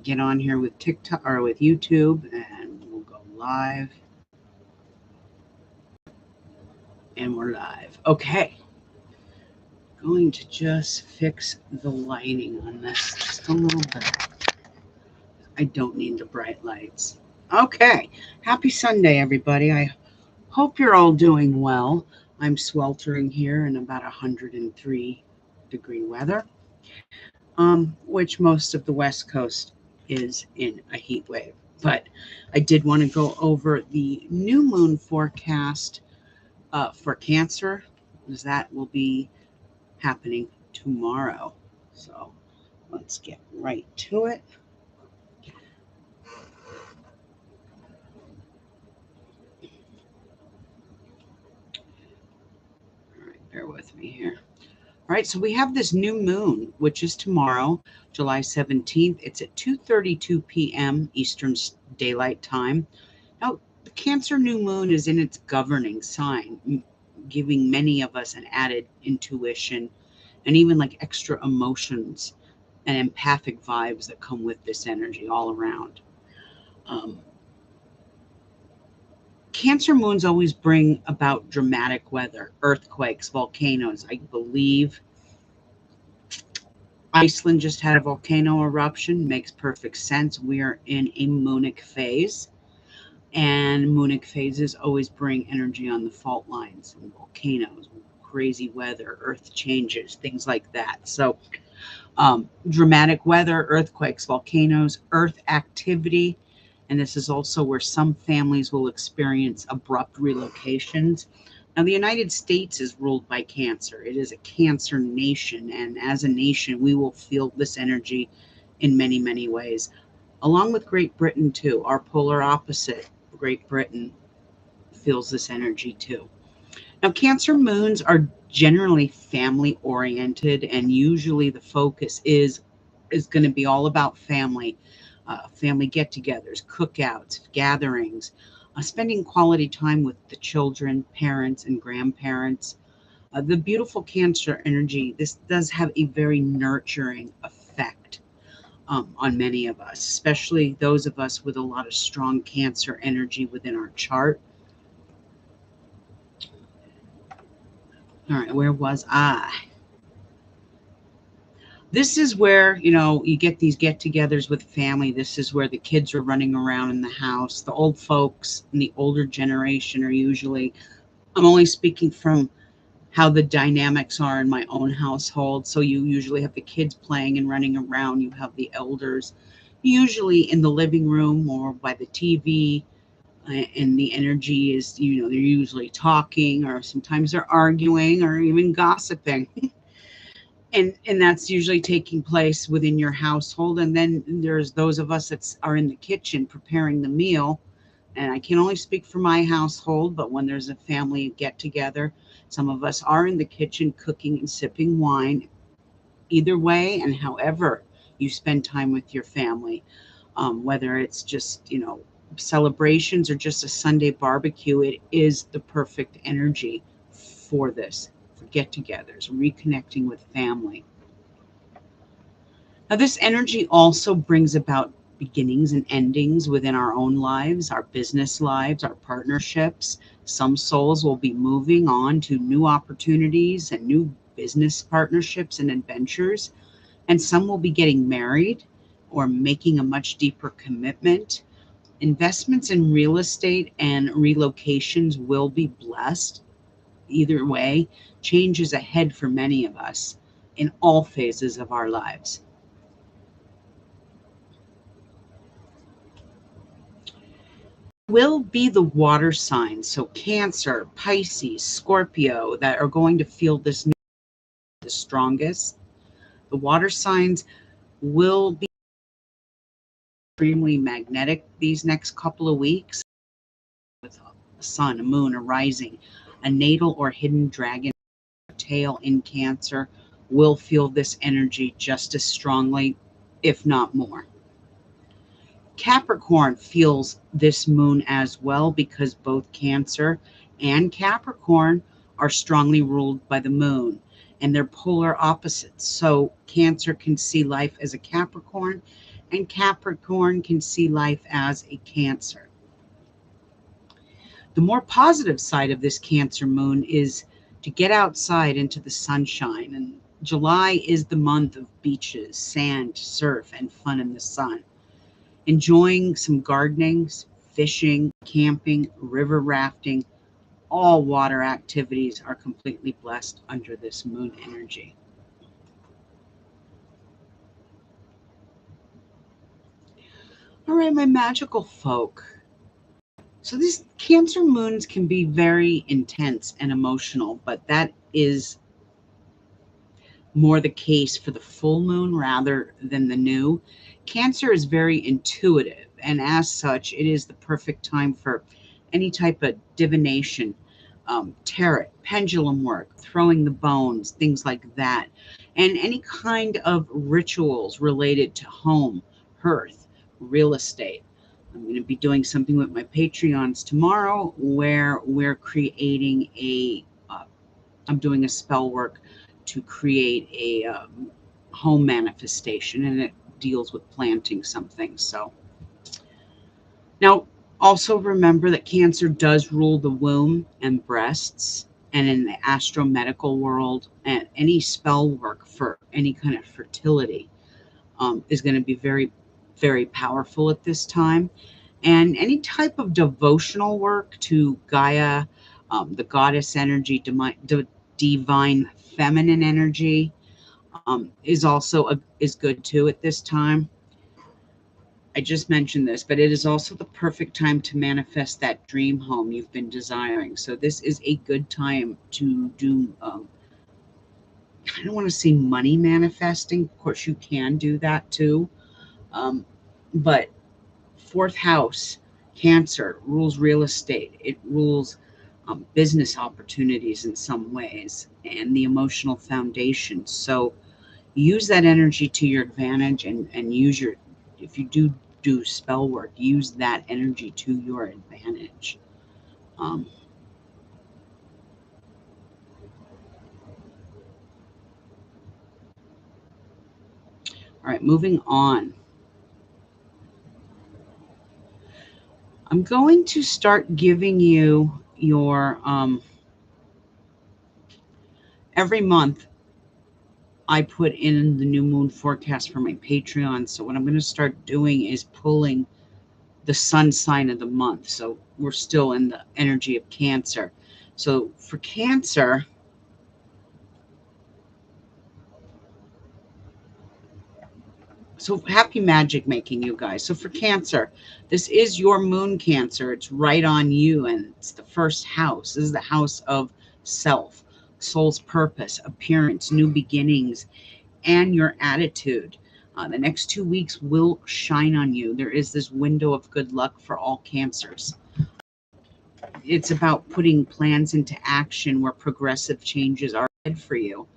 Get on here with TikTok or with YouTube, and we'll go live. And we're live. Okay. Going to just fix the lighting on this just a little bit. I don't need the bright lights. Okay. Happy Sunday, everybody. I hope you're all doing well. I'm sweltering here in about 103-degree weather, which most of the West Coast is in a heat wave. But I did want to go over the new moon forecast for Cancer, because that will be happening tomorrow. So let's get right to it. All right, bear with me here. All right, so we have this new moon, which is tomorrow, July 17th. It's at 2:32 p.m. Eastern Daylight Time. Now, the Cancer new moon is in its governing sign, giving many of us an added intuition and even like extra emotions and empathic vibes that come with this energy all around. Um, Cancer moons always bring about dramatic weather, earthquakes, volcanoes. I believe Iceland just had a volcano eruption. Makes perfect sense. We are in a moonic phase, and moonic phases always bring energy on the fault lines and volcanoes, crazy weather, earth changes, things like that. So, dramatic weather, earthquakes, volcanoes, earth activity. And this is also where some families will experience abrupt relocations. Now, the United States is ruled by Cancer. It is a Cancer nation. And as a nation, we will feel this energy in many, many ways, along with Great Britain, too. Our polar opposite, Great Britain, feels this energy, too. Now, Cancer moons are generally family oriented, and usually the focus is going to be all about family, family get-togethers, cookouts, gatherings, spending quality time with the children, parents, and grandparents. The beautiful Cancer energy, this does have a very nurturing effect on many of us, especially those of us with a lot of strong Cancer energy within our chart. All right, where was I? This is where, you get these get togethers with family. This is where the kids are running around in the house. The old folks and the older generation are usually, I'm only speaking from how the dynamics are in my own household. So you usually have the kids playing and running around. You have the elders usually in the living room or by the TV. And the energy is, they're usually talking, or sometimes they're arguing or even gossiping. And that's usually taking place within your household. And then there's those of us that are in the kitchen preparing the meal. And I can only speak for my household, but when there's a family get together, some of us are in the kitchen cooking and sipping wine. Either way, and however you spend time with your family, whether it's just, celebrations or just a Sunday barbecue, it is the perfect energy for this, for get togethers, reconnecting with family. Now, this energy also brings about beginnings and endings within our own lives, our business lives, our partnerships. Some souls will be moving on to new opportunities and new business partnerships and adventures, and some will be getting married or making a much deeper commitment. Investments in real estate and relocations will be blessed. Either way, change is ahead for many of us in all phases of our lives. Will be the water signs, so Cancer, Pisces, Scorpio, that are going to feel this the strongest. The water signs will be extremely magnetic these next couple of weeks, with a sun, a moon, a rising, a natal or hidden dragon tail in Cancer will feel this energy just as strongly, if not more. Capricorn feels this moon as well, because both Cancer and Capricorn are strongly ruled by the moon, and they're polar opposites. So Cancer can see life as a Capricorn, and Capricorn can see life as a Cancer. The more positive side of this Cancer moon is to get outside into the sunshine. And July is the month of beaches, sand, surf, and fun in the sun. Enjoying some gardening, fishing, camping, river rafting, all water activities are completely blessed under this moon energy. All right, my magical folk. So these Cancer moons can be very intense and emotional, but that is more the case for the full moon rather than the new. Cancer is very intuitive, and as such, it is the perfect time for any type of divination, tarot, pendulum work, throwing the bones, things like that, and any kind of rituals related to home, hearth, real estate. I'm going to be doing something with my Patreons tomorrow where we're creating I'm doing a spell work to create a home manifestation, and it deals with planting something. So now also remember that Cancer does rule the womb and breasts, and in the astromedical world, and any spell work for any kind of fertility is going to be very, very powerful at this time. And any type of devotional work to Gaia, the goddess energy, divine feminine energy, is also is good too at this time. I just mentioned this, but it is also the perfect time to manifest that dream home you've been desiring. So this is a good time to do, I don't want to say money manifesting. Of course, you can do that too. But fourth house, Cancer, rules real estate. It rules business opportunities in some ways and the emotional foundation. So use that energy to your advantage, and use your, if you do spell work, use that energy to your advantage. All right, moving on. I'm going to start giving you your every month I put in the new moon forecast for my Patreon. So what I'm going to start doing is pulling the sun sign of the month. So we're still in the energy of Cancer. So for Cancer, so happy magic making, you guys. So for Cancer, this is your moon, Cancer. It's right on you, and it's the first house. This is the house of self, soul's purpose, appearance, new beginnings, and your attitude. The next 2 weeks will shine on you. There is this window of good luck for all Cancers. It's about putting plans into action where progressive changes are ahead for you.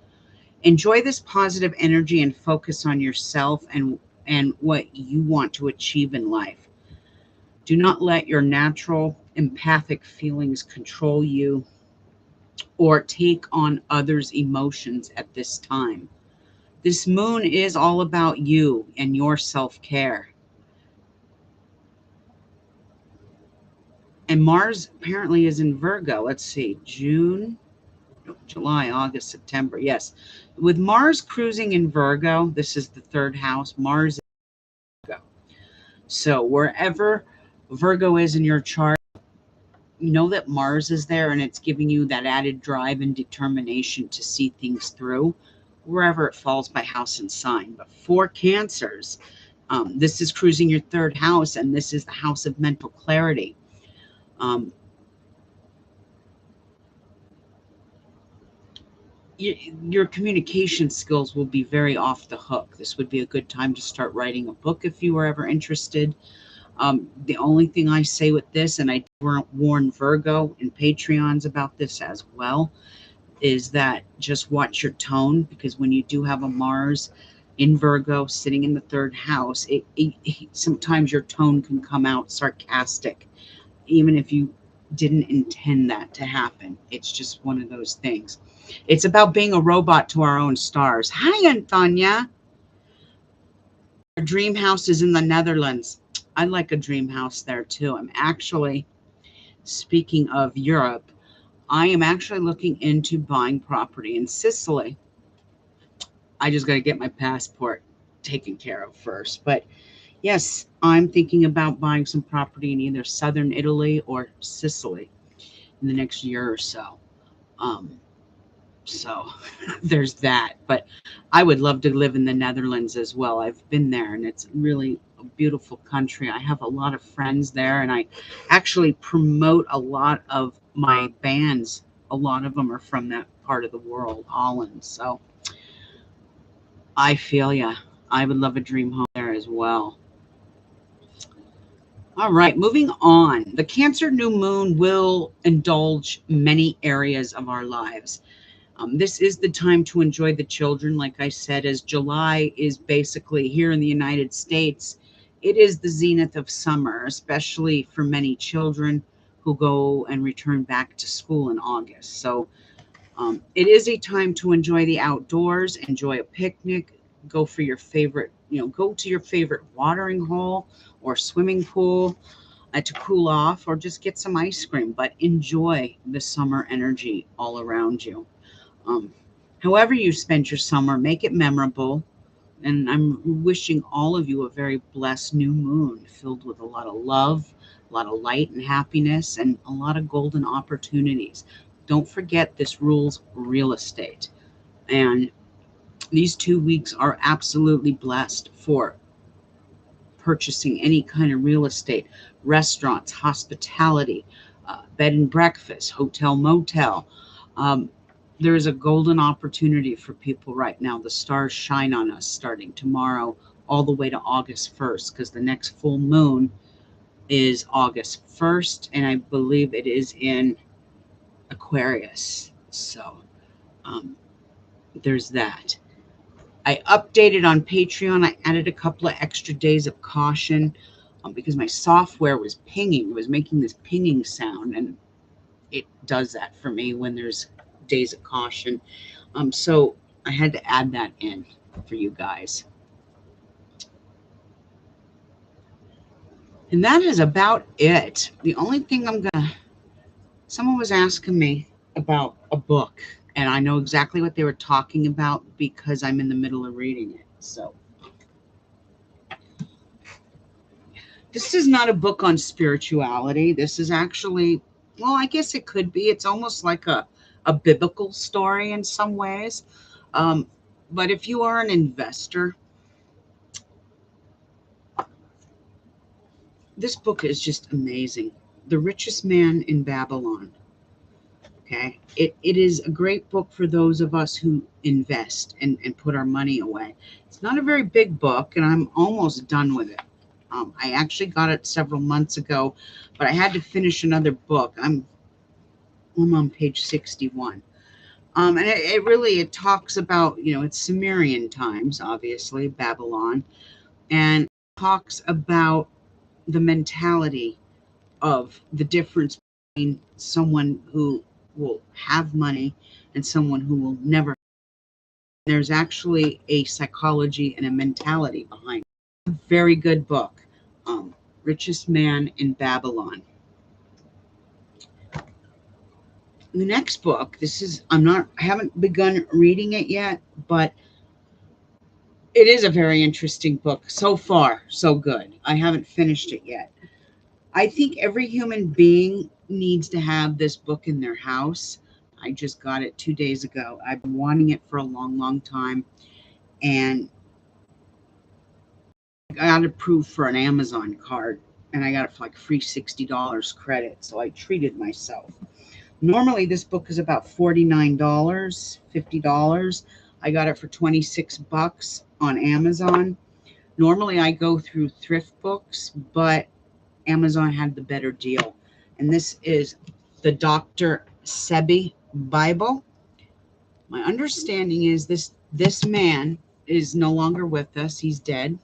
Enjoy this positive energy and focus on yourself and what you want to achieve in life. Do not let your natural empathic feelings control you or take on others' emotions at this time. This moon is all about you and your self-care. And Mars apparently is in Virgo. Let's see, July, August, September. Yes. With Mars cruising in Virgo, this is the third house, Mars is in Virgo. So wherever Virgo is in your chart, you know that Mars is there, and it's giving you that added drive and determination to see things through wherever it falls by house and sign. But for Cancers, this is cruising your third house, and this is the house of mental clarity. Your communication skills will be very off the hook. This would be a good time to start writing a book if you were ever interested. The only thing I say with this, and I warn Virgo and Patreons about this as well, is that just watch your tone, because when you do have a Mars in Virgo sitting in the third house, sometimes your tone can come out sarcastic, even if you didn't intend that to happen. It's just one of those things. It's about being a robot to our own stars. Hi, Antonia. Our dream house is in the Netherlands. I'd like a dream house there too. I'm actually, speaking of Europe, I am actually looking into buying property in Sicily. I just got to get my passport taken care of first. But yes, I'm thinking about buying some property in either southern Italy or Sicily in the next year or so. Um, so there's that. But I would love to live in the Netherlands as well. I've been there and it's really a beautiful country. I have a lot of friends there and I actually promote a lot of my bands. A lot of them are from that part of the world, Holland. So I feel ya. I would love a dream home there as well. All right, moving on. The Cancer new moon will indulge many areas of our lives. This is the time to enjoy the children, like I said, as July is basically here in the United States. It is the zenith of summer, especially for many children who go and return back to school in August. So it is a time to enjoy the outdoors, enjoy a picnic, go for your favorite, go to your favorite watering hole or swimming pool to cool off or just get some ice cream, but enjoy the summer energy all around you. Um, However you spend your summer, make it memorable. And I'm wishing all of you a very blessed new moon filled with a lot of love, a lot of light and happiness, and a lot of golden opportunities. Don't forget this rules real estate. And these 2 weeks are absolutely blessed for purchasing any kind of real estate, restaurants, hospitality, bed and breakfast, hotel, motel. Um, there is a golden opportunity for people right now. The stars shine on us starting tomorrow all the way to August 1st, because the next full moon is August 1st, and I believe it is in Aquarius. So um, there's that. I updated on Patreon. I added a couple of extra days of caution because my software was pinging. It was making this pinging sound, and it does that for me when there's days of caution. So I had to add that in for you guys. And that is about it. The only thing someone was asking me about a book, and I know exactly what they were talking about because I'm in the middle of reading it. So this is not a book on spirituality. This is actually, well, I guess it could be. It's almost like a biblical story in some ways. Um, but if you are an investor, this book is just amazing. The Richest Man in Babylon. Okay. It is a great book for those of us who invest and put our money away. It's not a very big book, and I'm almost done with it. I actually got it several months ago, but I had to finish another book. I'm on page 61. And it really, it talks about, it's Sumerian times, obviously, Babylon, and talks about the mentality of the difference between someone who will have money and someone who will never. There's actually a psychology and a mentality behind it. Very good book. Richest Man in Babylon. The next book, I haven't begun reading it yet, but it is a very interesting book. So far, so good. I haven't finished it yet. I think every human being needs to have this book in their house. I just got it 2 days ago. I've been wanting it for a long, long time. And I got approved for an Amazon card. And I got it for like free $60 credit. So I treated myself. Normally, this book is about $49, $50. I got it for $26 on Amazon. Normally, I go through thrift books, but Amazon had the better deal. And this is the Dr. Sebi Bible. My understanding is this man is no longer with us. He's dead.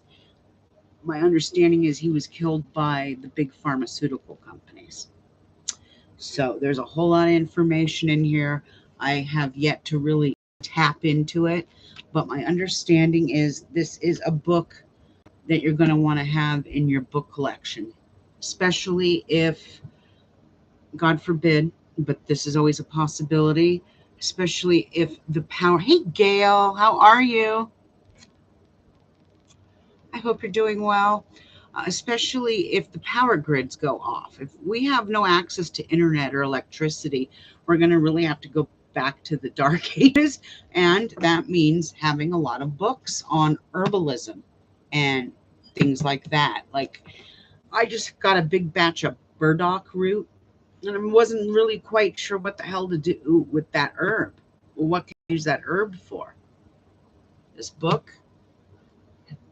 My understanding is he was killed by the big pharmaceutical companies. So there's a whole lot of information in here. I have yet to really tap into it, but my understanding is this is a book that you're going to want to have in your book collection, especially if, God forbid, but this is always a possibility, especially if the power. Hey, Gail, how are you? I hope you're doing well. Especially if the power grids go off. If we have no access to internet or electricity, we're going to really have to go back to the dark ages. And that means having a lot of books on herbalism and things like that. Like, I just got a big batch of burdock root and I wasn't really quite sure what the hell to do with that herb. Well, what can I use that herb for? This book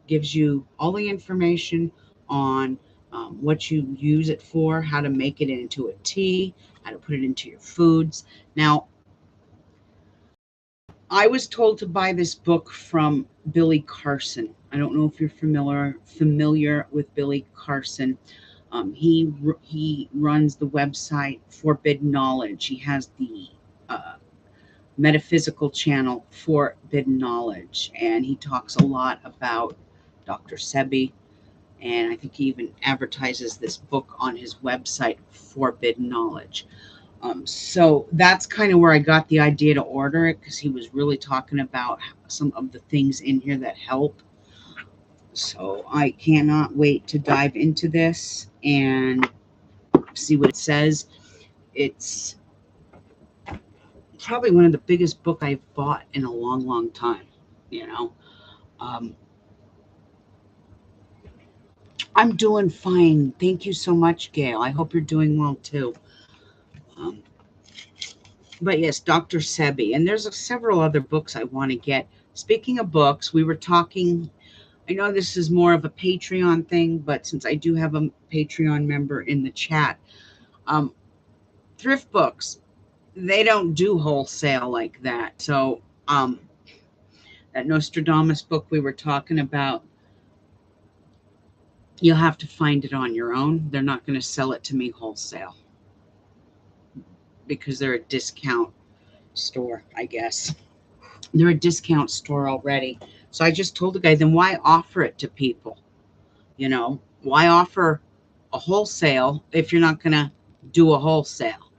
gives you all the information on what you use it for, how to make it into a tea, how to put it into your foods. Now, I was told to buy this book from Billy Carson. I don't know if you're familiar with Billy Carson. He runs the website Forbidden Knowledge. He has the metaphysical channel Forbidden Knowledge, and he talks a lot about Dr. Sebi, and I think he even advertises this book on his website Forbidden Knowledge. So that's kind of where I got the idea to order it, because he was really talking about some of the things in here that help. So I cannot wait to dive into this and see what it says. It's probably one of the biggest book I've bought in a long, long time. You know, um, I'm doing fine. Thank you so much, Gail. I hope you're doing well too. Um, but yes, Dr. Sebi, and there's several other books I want to get. Speaking of books, we were talking. I know this is more of a Patreon thing, but since I do have a Patreon member in the chat, um, thrift books, they don't do wholesale like that. So that Nostradamus book we were talking about, you'll have to find it on your own. They're not going to sell it to me wholesale because they're a discount store, I guess. They're a discount store already. So I just told the guy, then why offer it to people? You know, why offer a wholesale if you're not going to do a wholesale?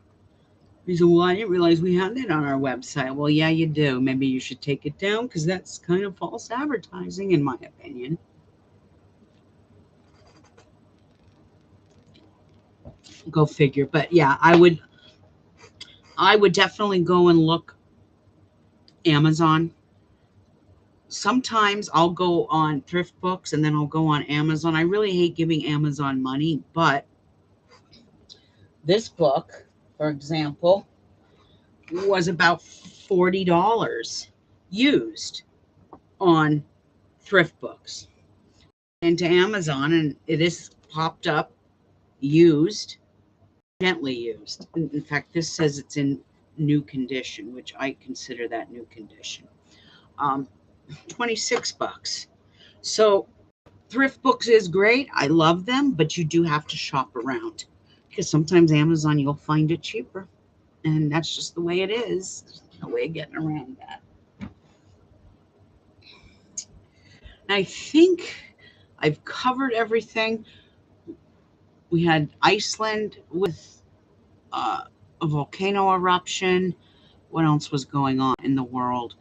He said, well, I didn't realize we had that on our website. Well, yeah, you do. Maybe you should take it down because that's kind of false advertising, in my opinion. Go figure. But yeah, I would definitely go and look Amazon. Sometimes I'll go on thrift books and then I'll go on Amazon. I really hate giving Amazon money, but this book, for example, was about $40 used on thrift books into Amazon, and it is popped up used, gently used. In fact, this says it's in new condition, which I consider that new condition. 26 bucks. So thrift books is great. I love them, but you do have to shop around because sometimes Amazon you'll find it cheaper, and that's just the way it is. There's no way of getting around that. I think I've covered everything. We had Iceland with a volcano eruption. What else was going on in the world?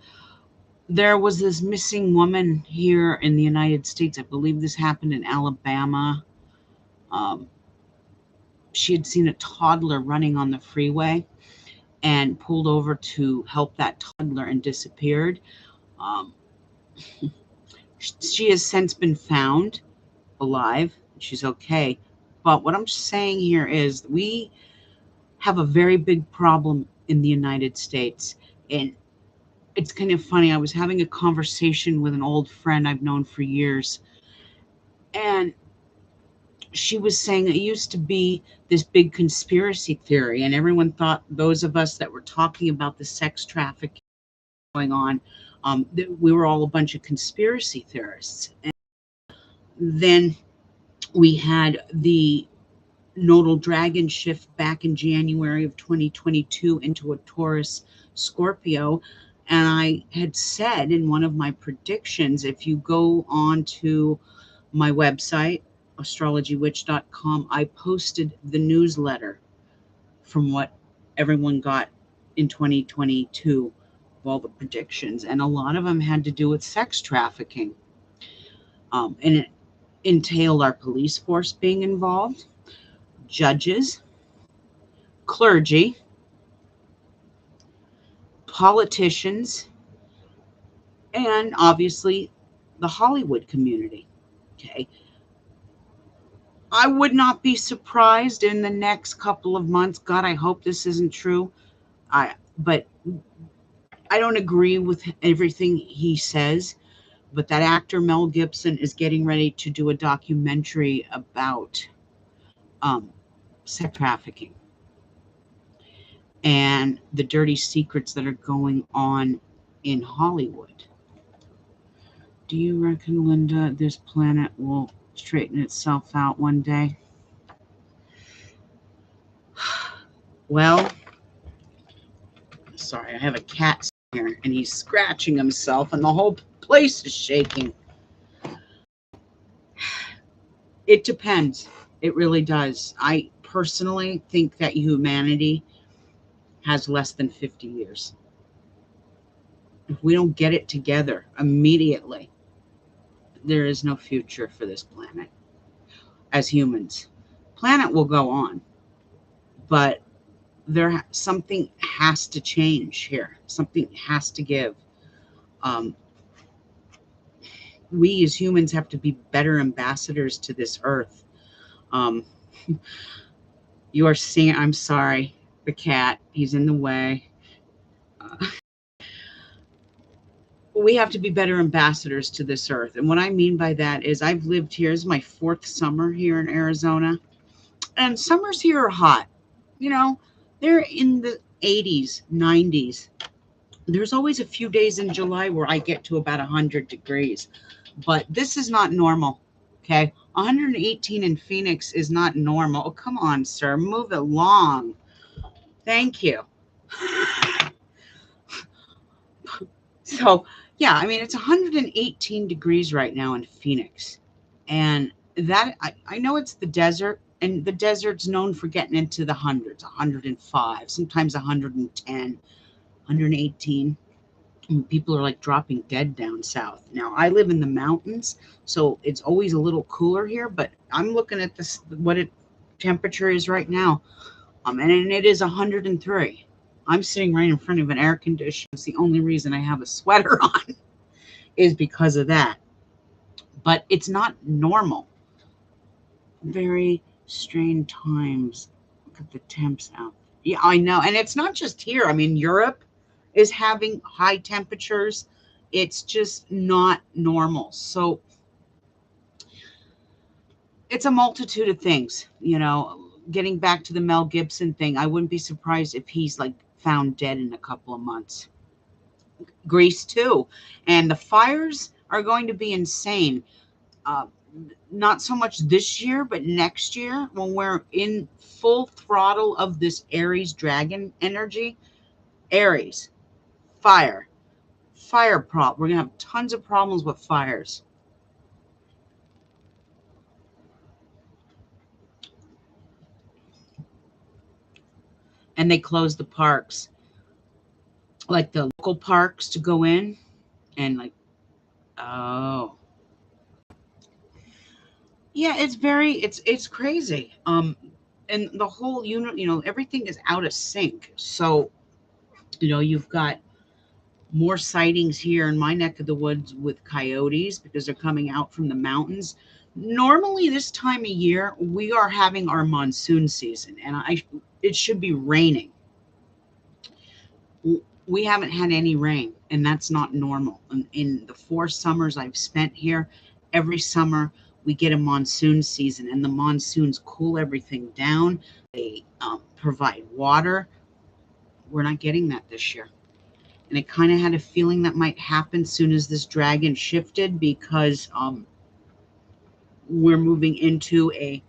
There was this missing woman here in the United States. I believe this happened in Alabama. Um, she had seen a toddler running on the freeway and pulled over to help that toddler and disappeared. Um, she has since been found alive. She's okay. But what I'm saying here is we have a very big problem in the United States. And it's kind of funny. I was having a conversation with an old friend I've known for years. And she was saying it used to be this big conspiracy theory. And everyone thought, those of us that were talking about the sex trafficking going on, that we were all a bunch of conspiracy theorists. And then we had the nodal dragon shift back in January of 2022 into a Taurus Scorpio. And I had said in one of my predictions, if you go on to My website, astrologywitch.com, I posted the newsletter from what everyone got in 2022, all the predictions, and a lot of them had to do with sex trafficking. And it entailed our police force being involved, judges, clergy, politicians, and obviously the Hollywood community. Okay. I would not be surprised in the next couple of months. God, I hope this isn't true. But I don't agree with everything he says. But that actor Mel Gibson is getting ready to do a documentary about sex trafficking and the dirty secrets that are going on in Hollywood. Do you reckon, Linda, this planet will straighten itself out one day? Well, sorry, I have a cat here and he's scratching himself and the whole place is shaking. It depends. It really does. I personally think that humanity has less than 50 years. If we don't get it together immediately, there is no future for this planet as humans. Planet will go on, but something has to change here. Something has to give. We as humans have to be better ambassadors to this earth. You are seeing, I'm sorry, the cat, he's in the way. We have to be better ambassadors to this earth. And what I mean by that is I've lived here, this is my 4th summer here in Arizona. And summers here are hot. You know, they're in the 80s, 90s. There's always a few days in July where I get to about 100 degrees. But this is not normal, okay? 118 in Phoenix is not normal. Oh, come on, sir. Move along. Thank you. So, yeah, I mean, it's 118 degrees right now in Phoenix. And that, I know it's the desert, and the desert's known for getting into the hundreds, 105, sometimes 110, 118. And people are like dropping dead down south. Now, I live in the mountains, so it's always a little cooler here, but I'm looking at this, what temperature is right now, and it is 103. I'm sitting right in front of an air conditioner. It's the only reason I have a sweater on is because of that. But it's not normal. Very strange times. Look at the temps out. Yeah, I know. And it's not just here. I mean, Europe is having high temperatures. It's just not normal. So it's a multitude of things, you know. Getting back to the Mel Gibson thing, I wouldn't be surprised if he's like found dead in a couple of months. Greece too. And the fires are going to be insane. Not so much this year, but next year when we're in full throttle of this Aries dragon energy. Aries, fire problem. We're going to have tons of problems with fires. And they closed the parks, like the local parks, to go in and like, oh yeah, it's crazy. And the whole unit, you know, everything is out of sync. So, you know, you've got more sightings here in my neck of the woods with coyotes because they're coming out from the mountains. Normally this time of year we are having our monsoon season, and it should be raining. We haven't had any rain, and that's not normal. In the 4 summers I've spent here, every summer we get a monsoon season, and the monsoons cool everything down. They provide water. We're not getting that this year. And I kind of had a feeling that might happen soon as this dragon shifted, because we're moving into a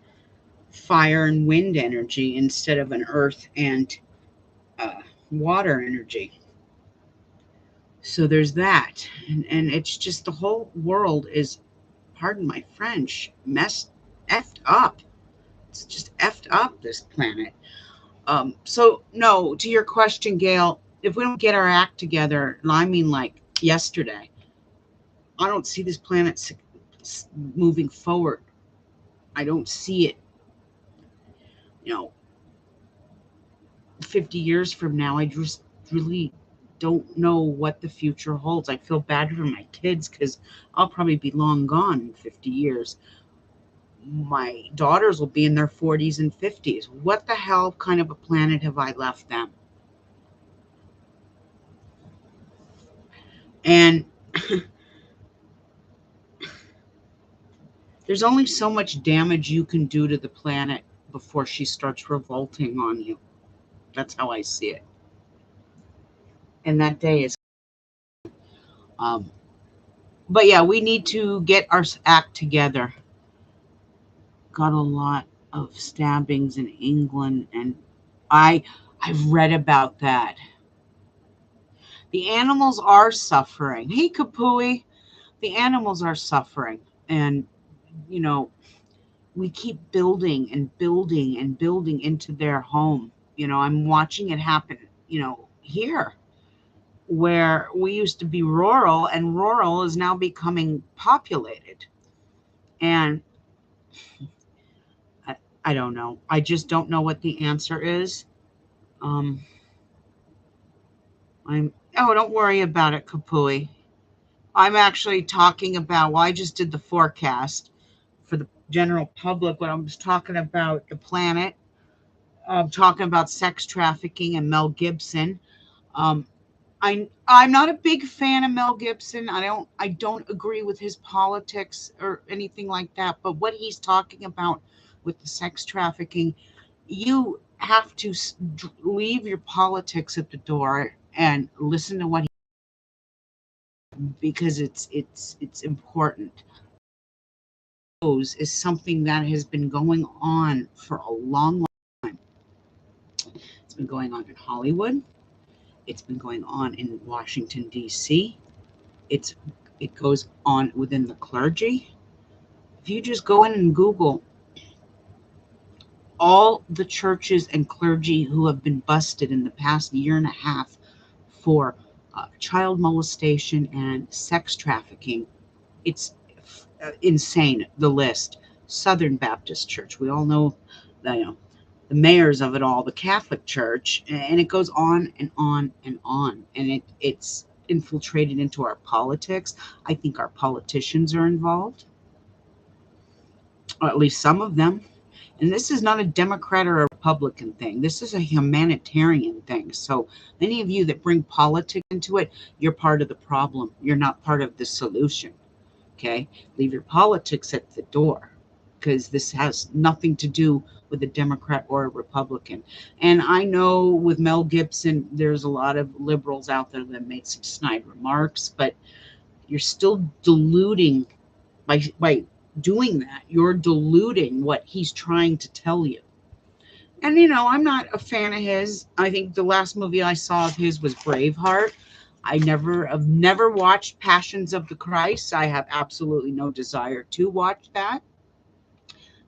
fire and wind energy instead of an earth and water energy. So there's that. And it's just the whole world is pardon my French, effed up. It's just effed up, this planet. So no, to your question, Gail, if we don't get our act together, and I mean like yesterday, I don't see this planet moving forward. I don't see it, you know, 50 years from now. I just really don't know what the future holds. I feel bad for my kids because I'll probably be long gone in 50 years. My daughters will be in their 40s and 50s. What the hell kind of a planet have I left them? And there's only so much damage you can do to the planet before she starts revolting on you. That's how I see it. And that day is um but yeah, we need to get our act together. Got a lot of stabbings in England, and I I've read about that. The animals are suffering. Hey, Kapui, the animals are suffering, and you know we keep building and building and building into their home. I'm watching it happen. Here where we used to be rural, and rural is now becoming populated, and I, I don't know. I just don't know what the answer is. Um, oh, don't worry about it, Kapui. I'm actually talking about, well, I just did the forecast for the general public when I was talking about the planet. I'm talking about sex trafficking and Mel Gibson. Um, I'm not a big fan of Mel Gibson. I don't agree with his politics or anything like that. But what he's talking about with the sex trafficking, you have to leave your politics at the door and listen to what because it's important. Is something that has been going on for a long, long time. It's been going on in Hollywood. It's been going on in Washington D.C. It's it goes on within the clergy. If you just go in and Google all the churches and clergy who have been busted in the past year and a half for child molestation and sex trafficking, it's insane. The list. Southern Baptist Church. We all know the mayors of it all, the Catholic Church, and it goes on and on and on. And it's infiltrated into our politics. I think our politicians are involved, or at least some of them. And this is not a Democrat or a Republican thing. This is a humanitarian thing. So many of you that bring politics into it, you're part of the problem. You're not part of the solution. Okay? Leave your politics at the door, because this has nothing to do with a Democrat or a Republican. And I know with Mel Gibson, there's a lot of liberals out there that made some snide remarks, but you're still diluting by doing that. You're diluting what he's trying to tell you. And I'm not a fan of his. I think the last movie I saw of his was Braveheart. I've never watched Passions of the Christ. I have absolutely no desire to watch that,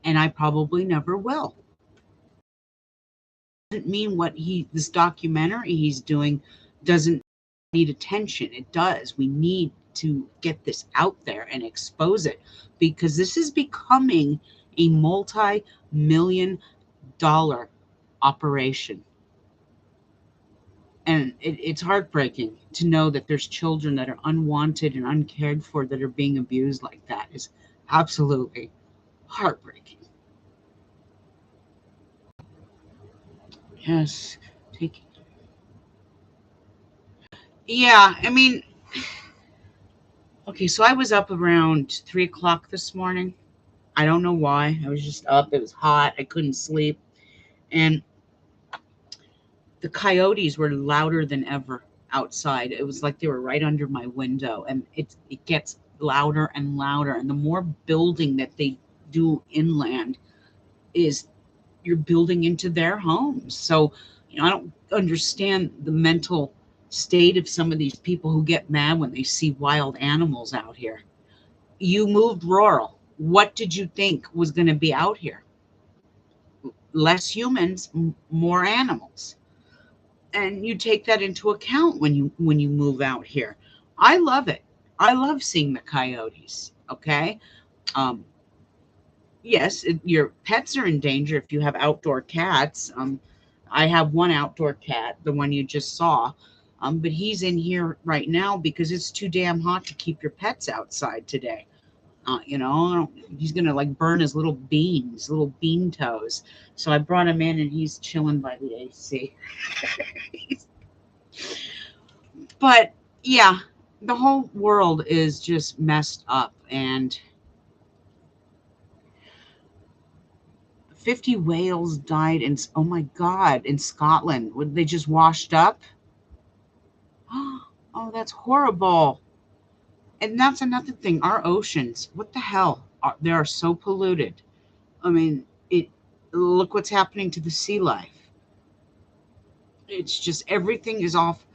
and I probably never will. Doesn't mean this documentary he's doing doesn't need attention. It does. We need to get this out there and expose it, because this is becoming a multi-million-dollar operation. And it's heartbreaking to know that there's children that are unwanted and uncared for that are being abused like that. Is absolutely heartbreaking. Yes. Take. Yeah, I mean, okay, so I was up around 3 o'clock this morning. I don't know why. I was just up. It was hot. I couldn't sleep. And the coyotes were louder than ever outside. It was like they were right under my window. And it gets louder and louder. And the more building that they do inland is you're building into their homes. So, I don't understand the mental state of some of these people who get mad when they see wild animals out here. You moved rural. What did you think was going to be out here? Less humans, more animals. And you take that into account when you move out here. I love it. I love seeing the coyotes. Okay. Um, yes, your pets are in danger if you have outdoor cats. I have one outdoor cat, the one you just saw, but he's in here right now because it's too damn hot to keep your pets outside today. He's gonna like burn his little beans, little bean toes. So I brought him in, and he's chilling by the AC. But yeah, the whole world is just messed up, and 50 whales died in, oh my God, in Scotland. They just washed up? Oh, that's horrible. And that's another thing. Our oceans, what the hell? They are so polluted. I mean, look what's happening to the sea life. It's just everything is off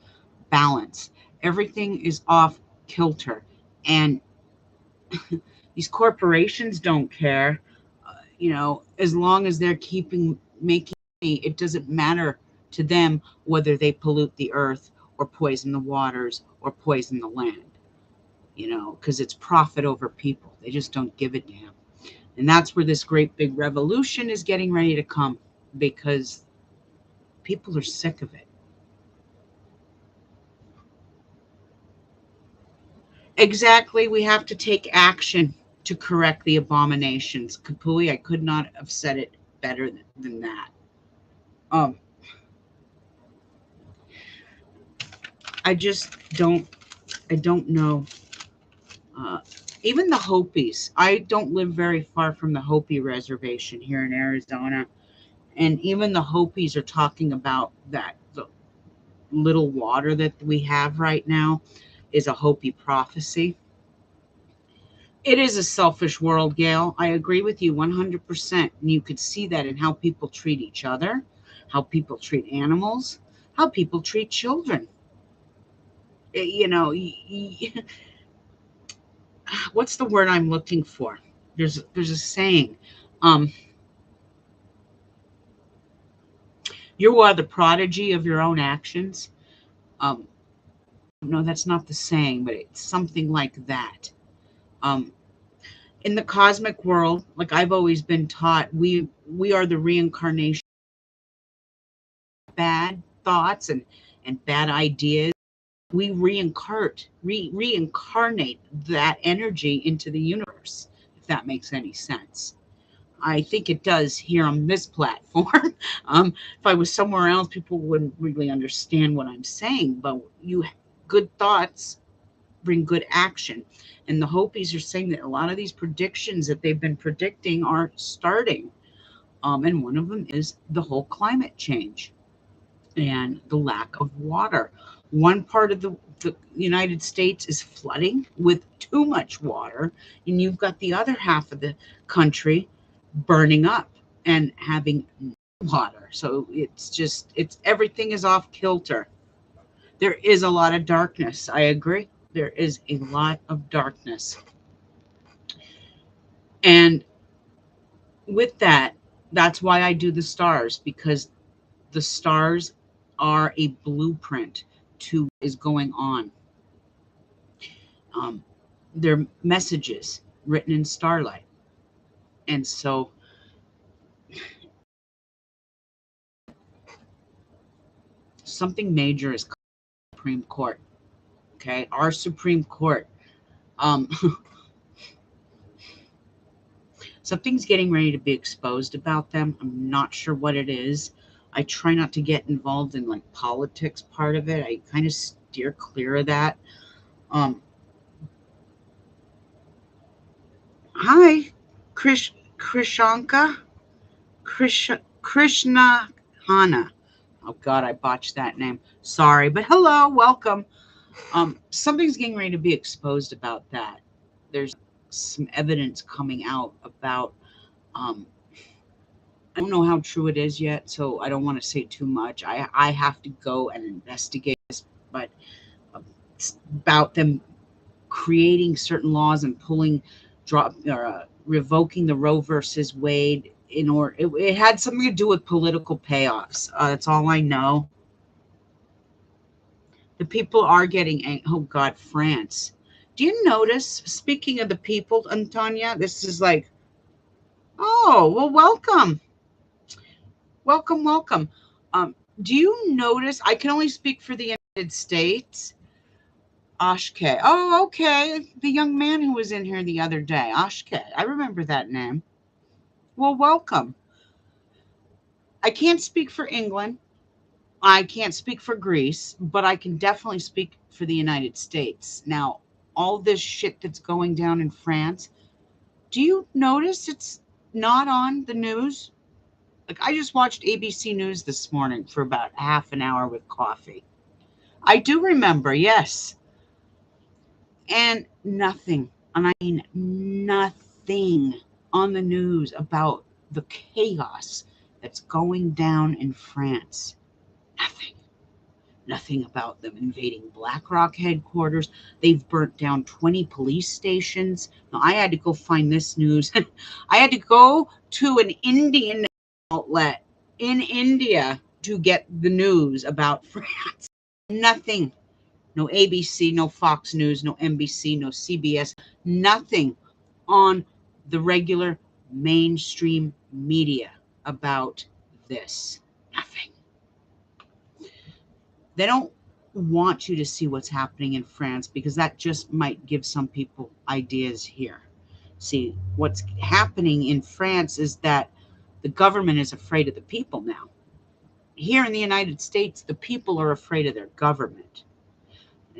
balance. Everything is off kilter. And these corporations don't care. As long as they're making money, it doesn't matter to them whether they pollute the earth or poison the waters or poison the land, because it's profit over people. They just don't give a damn. And that's where this great big revolution is getting ready to come, because people are sick of it. Exactly. We have to take action to correct the abominations. Kapui, I could not have said it better than that. Um, I just I don't know. Uh, Even the Hopis. I don't live very far from the Hopi reservation here in Arizona, and even the Hopis are talking about that the little water that we have right now is a Hopi prophecy. It is a selfish world, Gail. I agree with you 100%. And you could see that in how people treat each other, how people treat animals, how people treat children. You know, what's the word I'm looking for? There's a saying. Um, you are the prodigy of your own actions. Um, no, that's not the saying, but it's something like that. Um, in the cosmic world, like I've always been taught, we are the reincarnation of bad thoughts and bad ideas. We reincarnate that energy into the universe, if that makes any sense. I think it does here on this platform. If I was somewhere else, people wouldn't really understand what I'm saying. But good thoughts bring good action, and the Hopis are saying that a lot of these predictions that they've been predicting are starting. And one of them is the whole climate change and the lack of water. One part of the United States is flooding with too much water, and you've got the other half of the country burning up and having no water. So it's everything is off kilter. There is a lot of darkness. I agree. There is a lot of darkness. And with that, that's why I do the stars, because the stars are a blueprint to what is going on. Um, they're messages written in starlight. And so something major is Supreme Court. Okay. Our Supreme Court. Um, Something's getting ready to be exposed about them. I'm not sure what it is. I try not to get involved in like politics part of it. I kind of steer clear of that. Um, Hi, Krishanka, Krishna Hana. Oh God, I botched that name. Sorry, but hello, welcome. Something's getting ready to be exposed about that. There's some evidence coming out about. Um, I don't know how true it is yet, so I don't want to say too much. I have to go and investigate this, but it's about them creating certain laws and revoking the Roe versus Wade in order. It had something to do with political payoffs. That's all I know. The people are getting oh God, France. Do you notice? Speaking of the people, Antonia, this is like, oh well, welcome, welcome, welcome. Do you notice? I can only speak for the United States. Oshke. Oh, okay. The young man who was in here the other day. Oshke. I remember that name. Well, welcome. I can't speak for England. I can't speak for Greece, but I can definitely speak for the United States. Now, all this shit that's going down in France, do you notice it's not on the news? Like, I just watched ABC News this morning for about half an hour with coffee. I do remember, yes. And nothing, and I mean nothing on the news about the chaos that's going down in France. Nothing. Nothing about them invading BlackRock headquarters. They've burnt down 20 police stations. Now, I had to go find this news. I had to go to an Indian outlet in India to get the news about France. Nothing. No ABC, no Fox News, no NBC, no CBS, nothing on the regular mainstream media about this. Nothing. They don't want you to see what's happening in France because that just might give some people ideas here. See, what's happening in France is that the government is afraid of the people now. Here in the United States, the people are afraid of their government.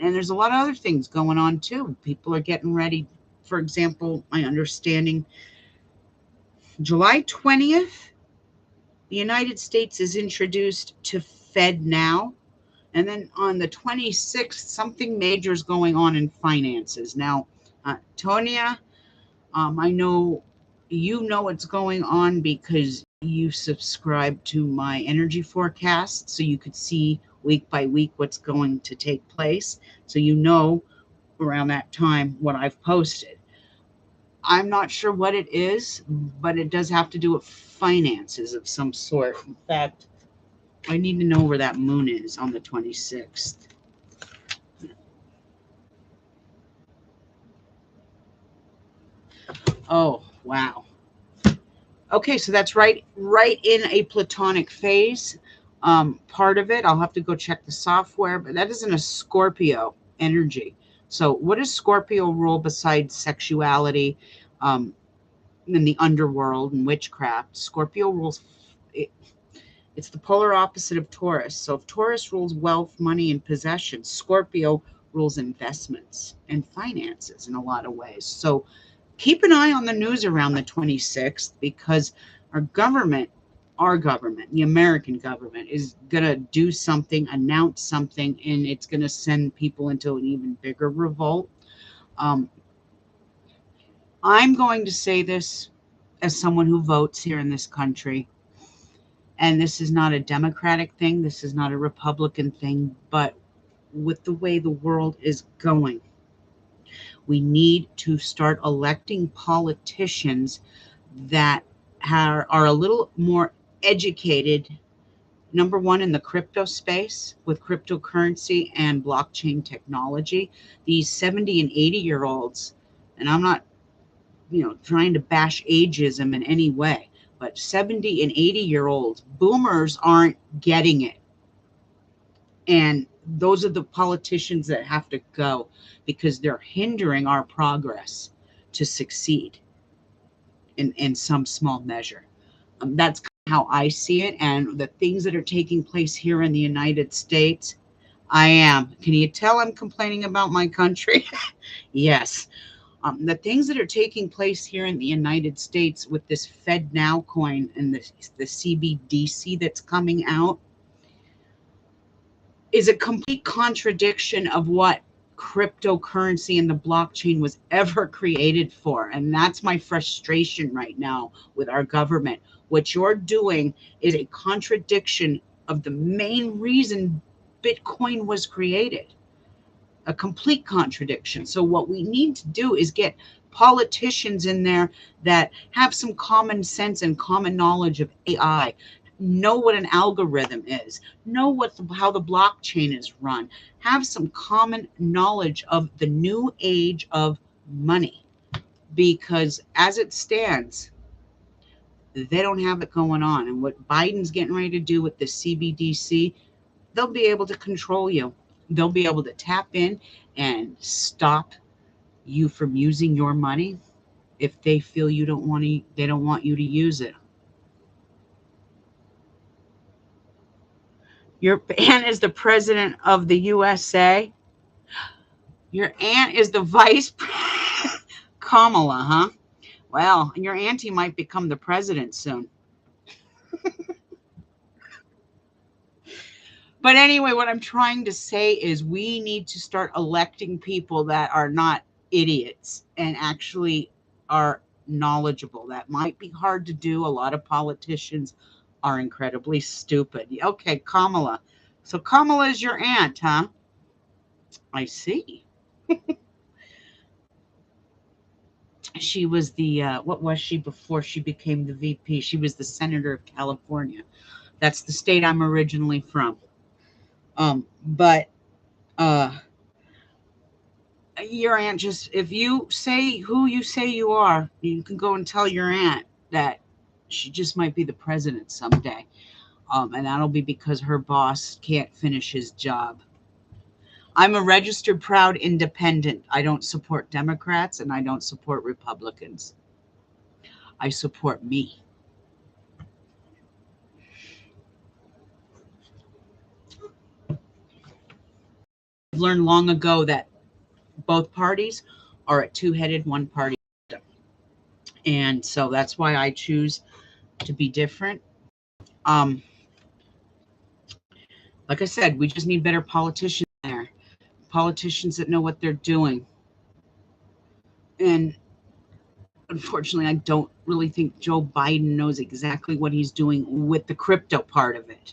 And there's a lot of other things going on too. People are getting ready. For example, my understanding, July 20th, the United States is introduced to FedNow. And then on the 26th, something major is going on in finances. Now, Tonya, I know you know what's going on because you subscribe to my energy forecast, so you could see week by week what's going to take place. So you know around that time what I've posted. I'm not sure what it is, but it does have to do with finances of some sort. In fact, I need to know where that moon is on the 26th. Oh, wow. Okay, so that's right in a Platonic phase. Part of it, I'll have to go check the software, but that isn't a Scorpio energy. So what does Scorpio rule besides sexuality in the underworld and witchcraft? Scorpio rules, it's the polar opposite of Taurus. So if Taurus rules wealth, money, and possessions, Scorpio rules investments and finances in a lot of ways. So keep an eye on the news around the 26th because our government, the American government, is going to do something, announce something, and it's going to send people into an even bigger revolt. I'm going to say this as someone who votes here in this country, and this is not a Democratic thing, this is not a Republican thing, but with the way the world is going, we need to start electing politicians that are a little more educated, number one, in the crypto space with cryptocurrency and blockchain technology. These 70 and 80-year-olds, and I'm not, trying to bash ageism in any way, but 70 and 80-year-olds, boomers aren't getting it. And those are the politicians that have to go because they're hindering our progress to succeed in some small measure. That's how I see it. And the things that are taking place here in the United States, I am. Can you tell I'm complaining about my country? Yes. The things that are taking place here in the United States with this FedNow coin and the CBDC that's coming out is a complete contradiction of what cryptocurrency and the blockchain was ever created for. And that's my frustration right now with our government. What you're doing is a contradiction of the main reason Bitcoin was created. a complete contradiction. So what we need to do is get politicians in there that have some common sense and common knowledge of AI, know what an algorithm is, know how the blockchain is run, have some common knowledge of the new age of money. Because as it stands, they don't have it going on. And what Biden's getting ready to do with the CBDC, they'll be able to control you. They'll be able to tap in and stop you from using your money if they feel they don't want you to use it. Your aunt is the president of the USA. Your aunt is the vice Kamala, huh? Well, your auntie might become the president soon. But anyway, what I'm trying to say is we need to start electing people that are not idiots and actually are knowledgeable. That might be hard to do. A lot of politicians are incredibly stupid. Okay, Kamala. So Kamala is your aunt, huh? I see. She was the, what was she before she became the VP? She was the senator of California. That's the state I'm originally from. But your aunt, just if you say who you say you are, you can go and tell your aunt that she just might be the president someday. And that'll be because her boss can't finish his job. I'm a registered proud independent. I don't support Democrats and I don't support Republicans. I support me. I've learned long ago that both parties are a two-headed one party. And so that's why I choose to be different. Like I said, we just need better politicians there. Politicians that know what they're doing. And unfortunately, I don't really think Joe Biden knows exactly what he's doing with the crypto part of it.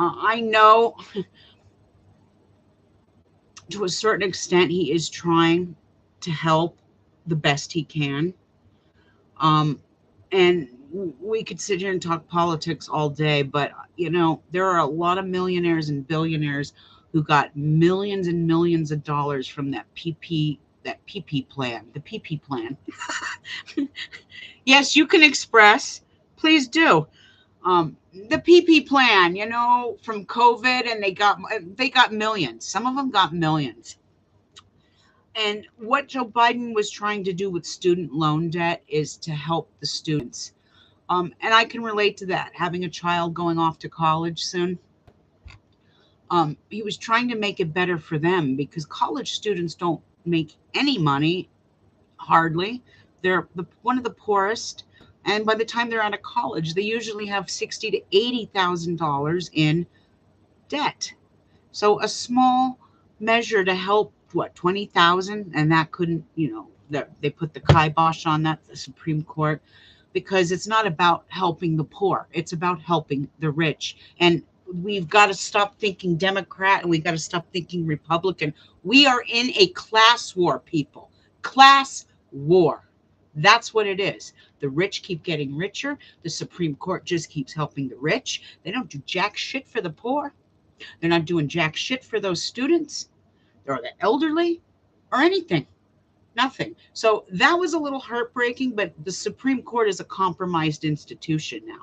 I know to a certain extent he is trying to help the best he can. And we could sit here and talk politics all day, but there are a lot of millionaires and billionaires who got millions and millions of dollars from that PP plan, the PP plan. Yes, you can express. Please do. The PP plan, from COVID, and they got millions. Some of them got millions. And what Joe Biden was trying to do with student loan debt is to help the students. And I can relate to that, having a child going off to college soon. He was trying to make it better for them because college students don't make any money, hardly. They're one of the poorest. And by the time they're out of college, they usually have $60,000 to $80,000 in debt. So a small measure to help, 20,000, and that couldn't, they put the kibosh on that, the Supreme Court, because it's not about helping the poor. It's about helping the rich. And we've got to stop thinking Democrat and we've got to stop thinking Republican. We are in a class war, people. Class war. That's what it is. The rich keep getting richer. The Supreme Court just keeps helping the rich. They don't do jack shit for the poor. They're not doing jack shit for those students or the elderly or anything. Nothing. So that was a little heartbreaking, but the Supreme Court is a compromised institution now.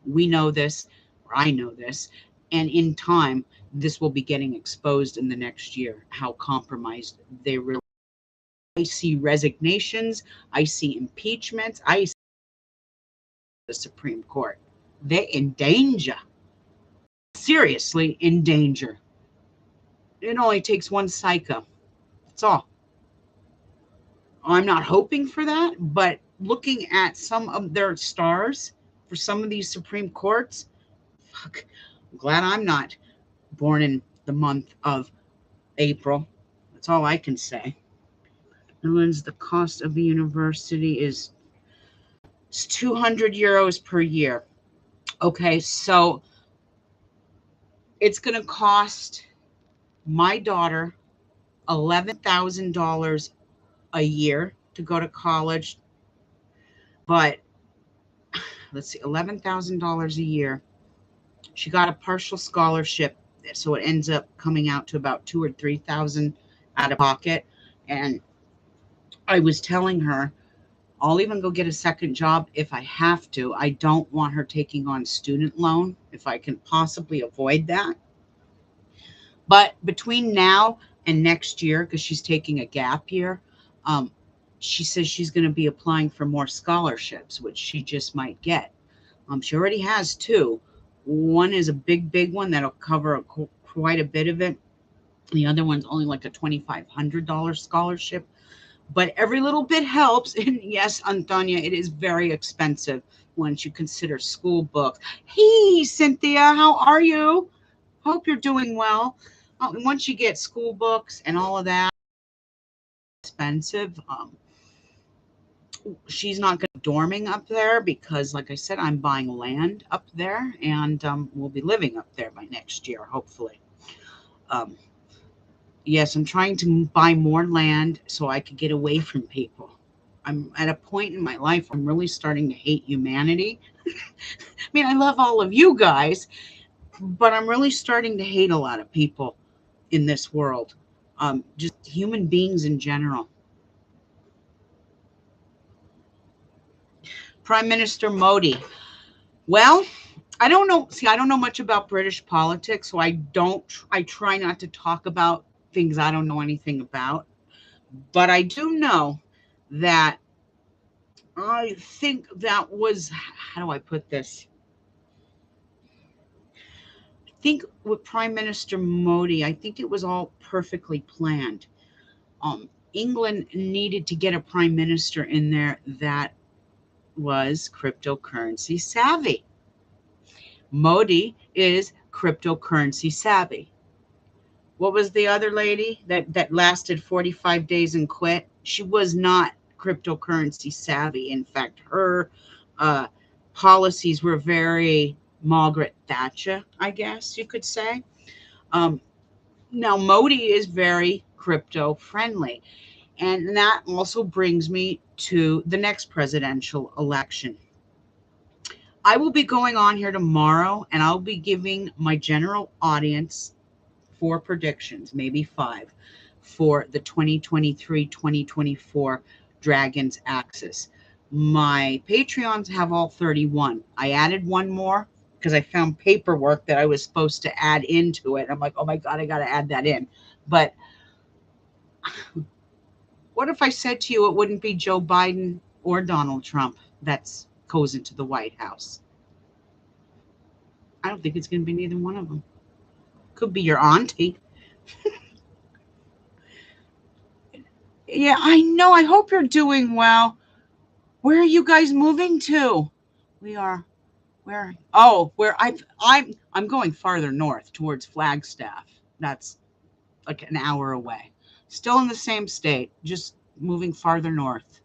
We know this, or I know this, and in time, this will be getting exposed in the next year, how compromised they really are. I see resignations, I see impeachments, I see the Supreme Court. They're in danger. Seriously in danger. It only takes one psycho. That's all. I'm not hoping for that, but looking at some of their stars for some of these Supreme Courts, fuck, I'm glad I'm not born in the month of April. That's all I can say. Netherlands, the cost of the university is 200 euros per year. Okay, so it's going to cost my daughter $11,000 a year to go to college, but let's see, $11,000 a year. She got a partial scholarship, so it ends up coming out to about 2 or 3 thousand out of pocket. And I was telling her, I'll even go get a second job if I have to. I don't want her taking on student loan if I can possibly avoid that. But between now and next year, because she's taking a gap year, um, she says she's going to be applying for more scholarships, which she just might get. She already has two. One is a big, big one that'll cover quite a bit of it. The other one's only like a $2,500 scholarship. But every little bit helps. And yes, Antonia, it is very expensive once you consider school books. Hey, Cynthia, how are you? Hope you're doing well. Once you get school books and all of that, expensive. She's not going to be dorming up there because, like I said, I'm buying land up there, and we'll be living up there by next year, hopefully. Um, yes, I'm trying to buy more land so I could get away from people. I'm at a point in my life where I'm really starting to hate humanity. I mean, I love all of you guys, but I'm really starting to hate a lot of people in this world, just human beings in general. Prime Minister Modi. Well, I don't know. See, I don't know much about British politics, so I try not to talk about things I don't know anything about. But I do know that I think that was, how do I put this? I think with Prime Minister Modi, I think it was all perfectly planned. England needed to get a prime minister in there that was cryptocurrency savvy. Modi is cryptocurrency savvy. What was the other lady that lasted 45 days and quit? She was not cryptocurrency savvy. In fact, her uh, policies were very Margaret Thatcher, I guess you could say. Um, Now, Modi is very crypto friendly. And that also brings me to the next presidential election. I will be going on here tomorrow and I'll be giving my general audience 4 predictions, maybe 5, for the 2023-2024 Dragons Axis. My Patreons have all 31. I added one more because I found paperwork that I was supposed to add into it. I'm like, oh my God, I got to add that in. But what if I said to you it wouldn't be Joe Biden or Donald Trump that goes into the White House? I don't think it's going to be neither one of them. Could be your auntie. Yeah, I know. I hope you're doing well. Where are you guys moving to? We are where? Oh, where I'm going farther north towards Flagstaff. That's like an hour away. Still in the same state, just moving farther north.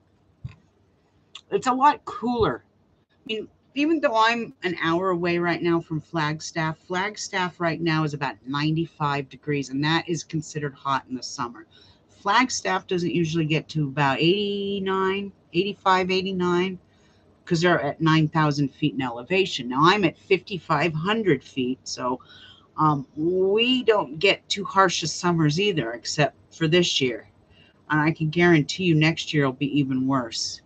It's a lot cooler. I mean, even though I'm an hour away right now from Flagstaff, Flagstaff right now is about 95 degrees, and that is considered hot in the summer. Flagstaff doesn't usually get to about 89, 85, 89 because they're at 9,000 feet in elevation. Now I'm at 5,500 feet, so we don't get too harsh as summers either, except for this year. And I can guarantee you next year will be even worse.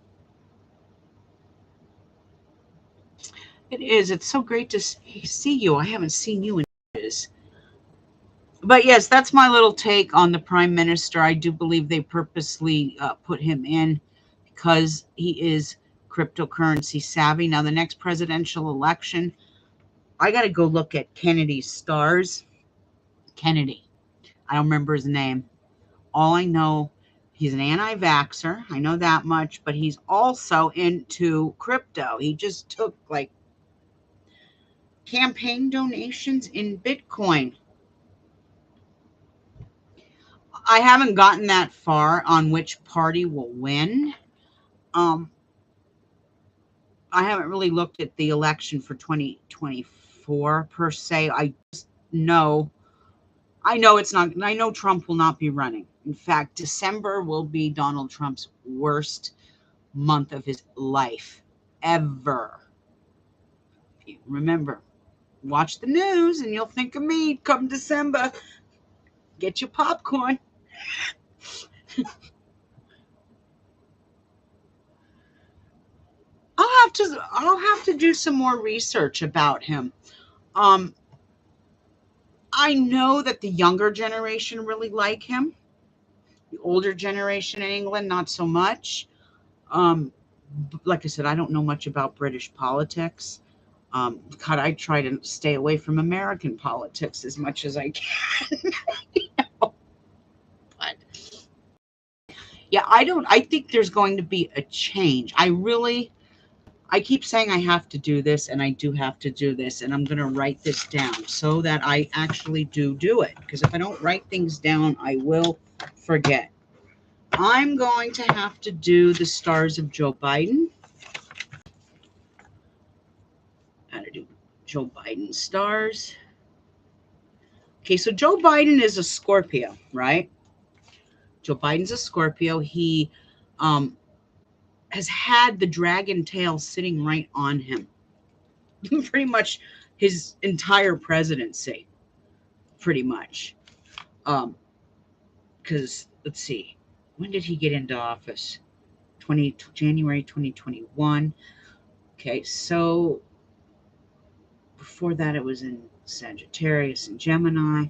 It is. It's so great to see you. I haven't seen you in ages. But yes, that's my little take on the prime minister. I do believe they purposely put him in because he is cryptocurrency savvy. Now, the next presidential election, I got to go look at Kennedy's stars. Kennedy. I don't remember his name. All I know, he's an anti-vaxxer. I know that much, but he's also into crypto. He just took like campaign donations in Bitcoin. I haven't gotten that far on which party will win. Um, I haven't really looked at the election for 2024 per se. I just know I know it's not. I know Trump will not be running. In fact, December will be Donald Trump's worst month of his life ever. Remember, watch the news and you'll think of me come December. Get your popcorn. I'll have to do some more research about him. Um, I know that the younger generation really like him. The older generation in England, not so much. Um, like I said, I don't know much about British politics. God, I try to stay away from American politics as much as I can. But yeah, I think there's going to be a change. I keep saying I have to do this, and I do have to do this, and I'm going to write this down so that I actually do it. Because if I don't write things down, I will forget. I'm going to have to do the stars of Joe Biden. How to do Joe Biden stars. Okay, so Joe Biden is a Scorpio, right? Joe Biden's a Scorpio. He has had the dragon tail sitting right on him. Pretty much his entire presidency. Pretty much. Because, let's see, when did he get into office? January 2021. Okay, so before that it was in Sagittarius and Gemini.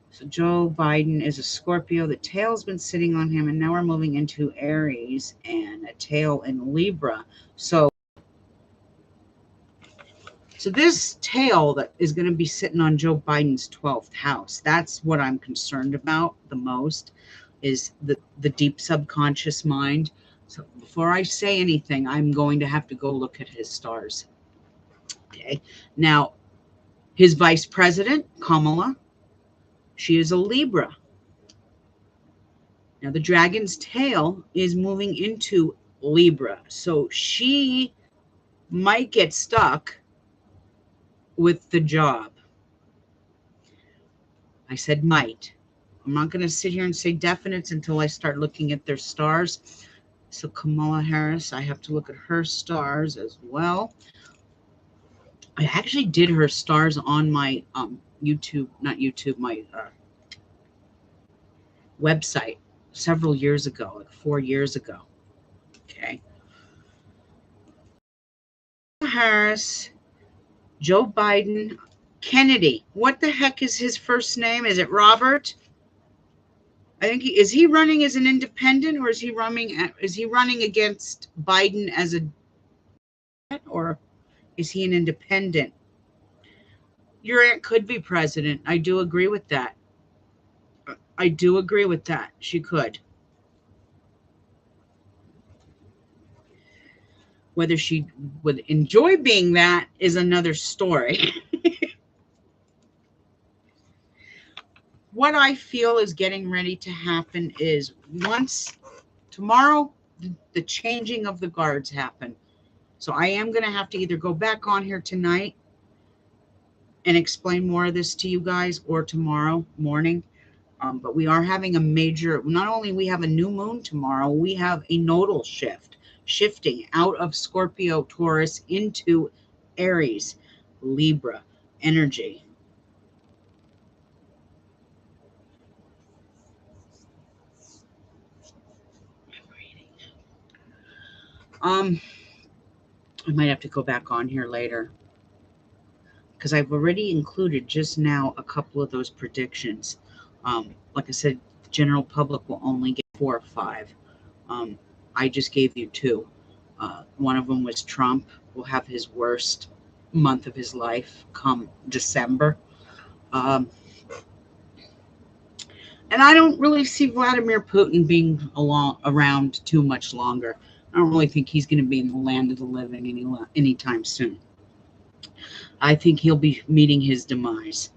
So Joe Biden is a Scorpio. The tail's been sitting on him, and now we're moving into Aries and a tail in Libra. So this tail that is going to be sitting on Joe Biden's 12th house, that's what I'm concerned about the most, is the deep subconscious mind. So before I say anything, I'm going to have to go look at his stars. Okay. Now, his vice president, Kamala, she is a Libra. Now, the dragon's tail is moving into Libra. So she might get stuck with the job. I said might. I'm not going to sit here and say definites until I start looking at their stars. So Kamala Harris, I have to look at her stars as well. I actually did her stars on my YouTube, not YouTube, my website several years ago, like 4 years ago. Okay. Harris, Joe Biden, Kennedy. What the heck is his first name? Is it Robert? I think is he running as an independent, or is he running against Biden as a, or is he an independent? Your aunt could be president. I do agree with that. I do agree with that. She could. Whether she would enjoy being that is another story. What I feel is getting ready to happen is once tomorrow, the changing of the guards happen. So I am going to have to either go back on here tonight and explain more of this to you guys, or tomorrow morning. But we are having a major, not only we have a new moon tomorrow, we have a nodal shift, shifting out of Scorpio, Taurus into Aries, Libra energy. I might have to go back on here later, because I've already included just now a couple of those predictions. Like I said, the general public will only get 4 or 5. I just gave you 2. One of them was Trump will have his worst month of his life come December. And I don't really see Vladimir Putin being around too much longer. I don't really think he's going to be in the land of the living anytime soon. I think he'll be meeting his demise.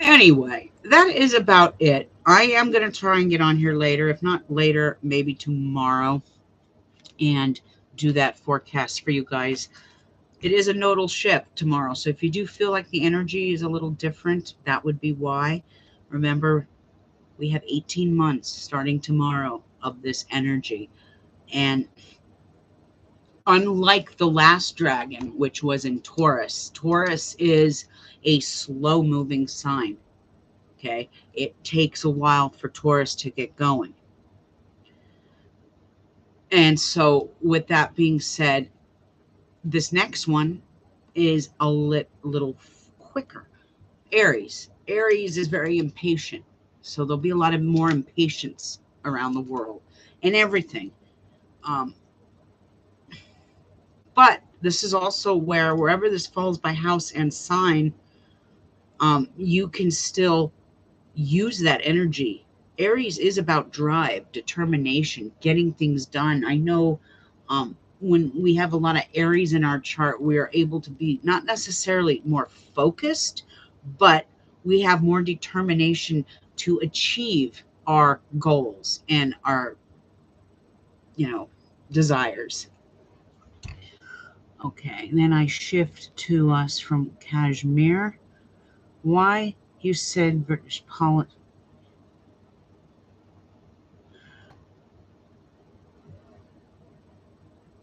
Anyway, that is about it. I am going to try and get on here later. If not later, maybe tomorrow, and do that forecast for you guys. It is a nodal shift tomorrow. So if you do feel like the energy is a little different, that would be why. Remember, we have 18 months starting tomorrow of this energy. And unlike the last dragon, which was in Taurus, Taurus is a slow moving sign. Okay. It takes a while for Taurus to get going. And so, with that being said, this next one is a little quicker. Aries. Aries is very impatient. So, there'll be a lot of more impatience around the world and everything. But this is also where, wherever this falls by house and sign, you can still use that energy. Aries is about drive, determination, getting things done. I know when we have a lot of Aries in our chart, we are able to be not necessarily more focused, but we have more determination to achieve our goals and our, desires. Okay, and then I shift to us from Kashmir. Why you said British politics?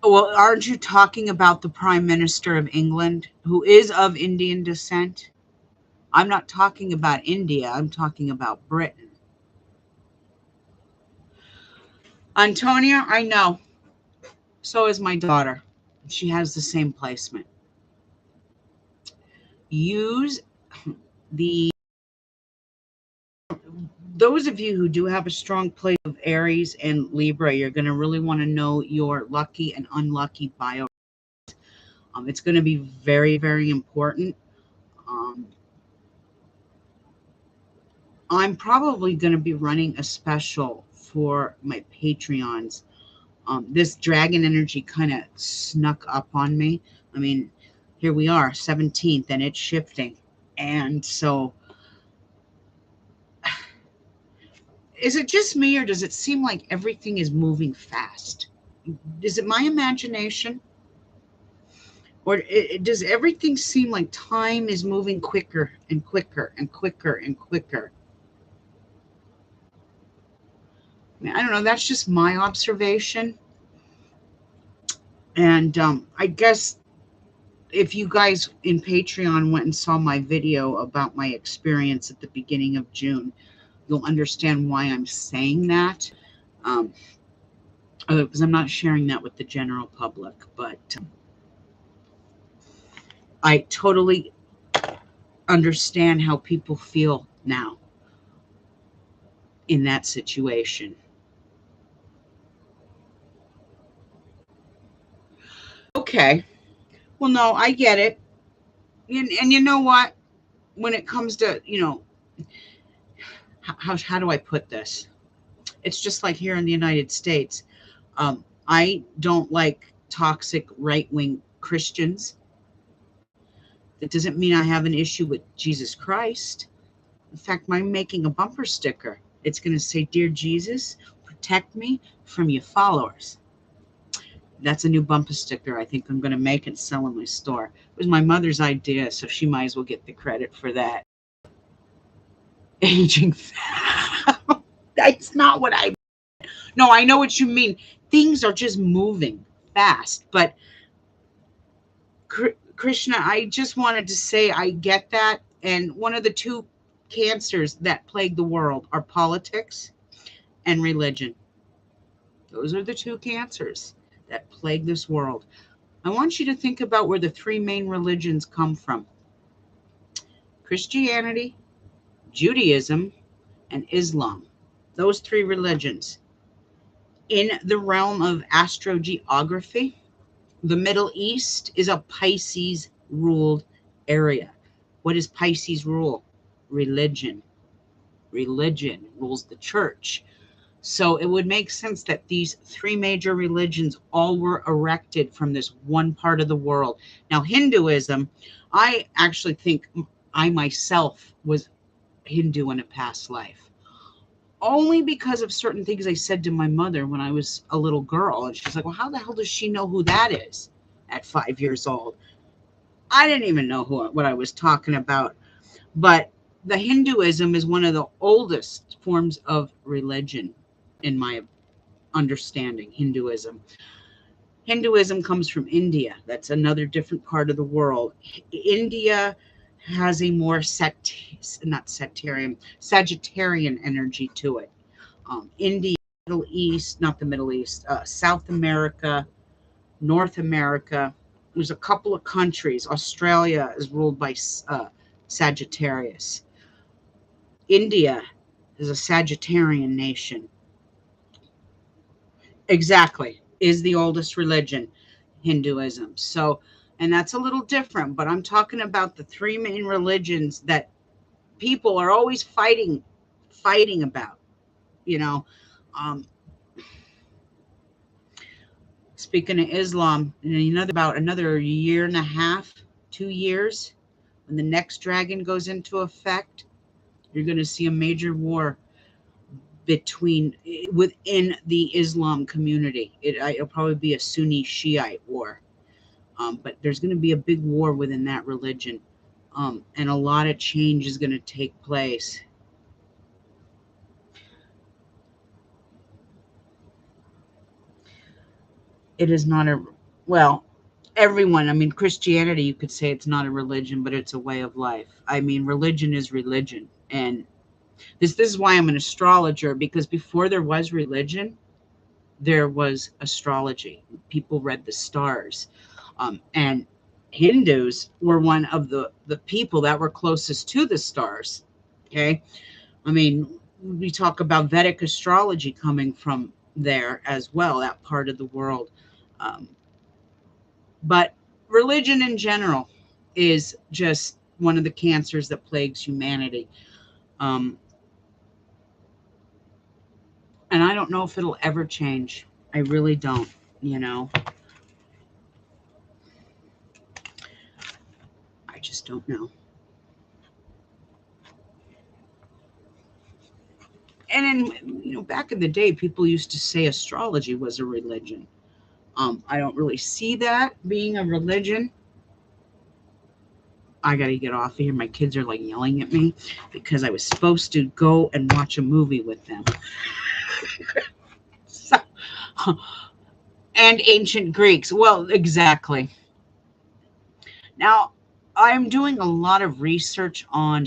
Well, aren't you talking about the Prime Minister of England, who is of Indian descent? I'm not talking about India. I'm talking about Britain. Antonia, I know. So is my daughter. She has the same placement. Use the those of you who do have a strong place of Aries and Libra, you're going to really want to know your lucky and unlucky bio. It's going to be very, very important. Um, I'm probably going to be running a special for my Patreons. This dragon energy kind of snuck up on me. I mean, here we are, 17th, and it's shifting. And so, is it just me, or does it seem like everything is moving fast? Is it my imagination? Or does everything seem like time is moving quicker and quicker and quicker and quicker? I mean, I don't know. That's just my observation. And I guess if you guys in Patreon went and saw my video about my experience at the beginning of June, you'll understand why I'm saying that. Because I'm not sharing that with the general public, but I totally understand how people feel now in that situation. Okay. Well, no, I get it. And you know what? When it comes to, how do I put this? It's just like here in the United States. I don't like toxic right wing Christians. That doesn't mean I have an issue with Jesus Christ. In fact, I'm making a bumper sticker. It's going to say, "Dear Jesus, protect me from your followers." That's a new bumper sticker I think I'm going to make and sell in my store. It was my mother's idea, so she might as well get the credit for that. Aging fast. That's not what I. No, I know what you mean. Things are just moving fast, but Krishna, I just wanted to say I get that. And one of the two cancers that plague the world are politics and religion. Those are the two cancers that plague this world. I want you to think about where the three main religions come from: Christianity, Judaism, and Islam. Those three religions. In the realm of astrogeography, the Middle East is a Pisces ruled area. What does Pisces rule? Religion. Religion rules the church. So it would make sense that these three major religions all were erected from this one part of the world. Now, Hinduism, I actually think I myself was Hindu in a past life. Only because of certain things I said to my mother when I was a little girl. And she's like, well, how the hell does she know who that is at 5 years old? I didn't even know what I was talking about. But the Hinduism is one of the oldest forms of religion, in my understanding. Hinduism comes from India. That's another different part of the world. India has a more not sectarian, Sagittarian energy to it. India, Middle East, not the Middle East, South America, North America. There's a couple of countries. Australia is ruled by Sagittarius. India is a Sagittarian nation. Exactly. Is the oldest religion, Hinduism. So, and that's a little different, but I'm talking about the three main religions that people are always fighting about, you know. Um, Speaking of Islam, about another year and a half, 2 years, when the next dragon goes into effect, you're going to see a major war within the Islam community. It'll probably be a Sunni Shiite war, but there's going to be a big war within that religion, and a lot of change is going to take place. It is not a well. Everyone, I mean, Christianity, you could say it's not a religion, but it's a way of life. I mean, religion is religion, and this is why I'm an astrologer, because before there was religion, there was astrology. People read the stars. And Hindus were one of the people that were closest to the stars. Okay. I mean, we talk about Vedic astrology coming from there as well, that part of the world. Um, but religion in general is just one of the cancers that plagues humanity. Um, and I don't know if it'll ever change. I really don't, you know. I just don't know. And in back in the day, people used to say astrology was a religion. I don't really see that being a religion. I got to get off of here. My kids are like yelling at me because I was supposed to go and watch a movie with them. So, and ancient Greeks. Well, exactly. Now, I'm doing a lot of research on the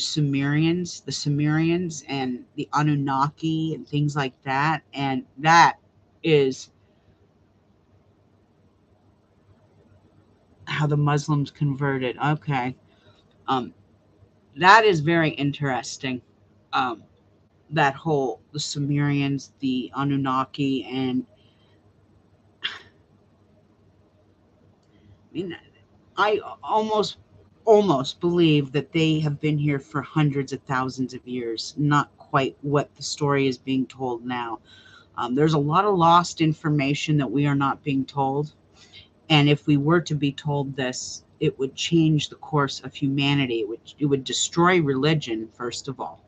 Sumerians and the Anunnaki and things like that. And that is how the Muslims converted. Okay. Um, that is very interesting. Um, that whole the Sumerians, the Anunnaki, and I mean, I almost believe that they have been here for hundreds of thousands of years. Not quite what the story is being told now. There's a lot of lost information that we are not being told. And if we were to be told this, it would change the course of humanity. It would destroy religion, first of all.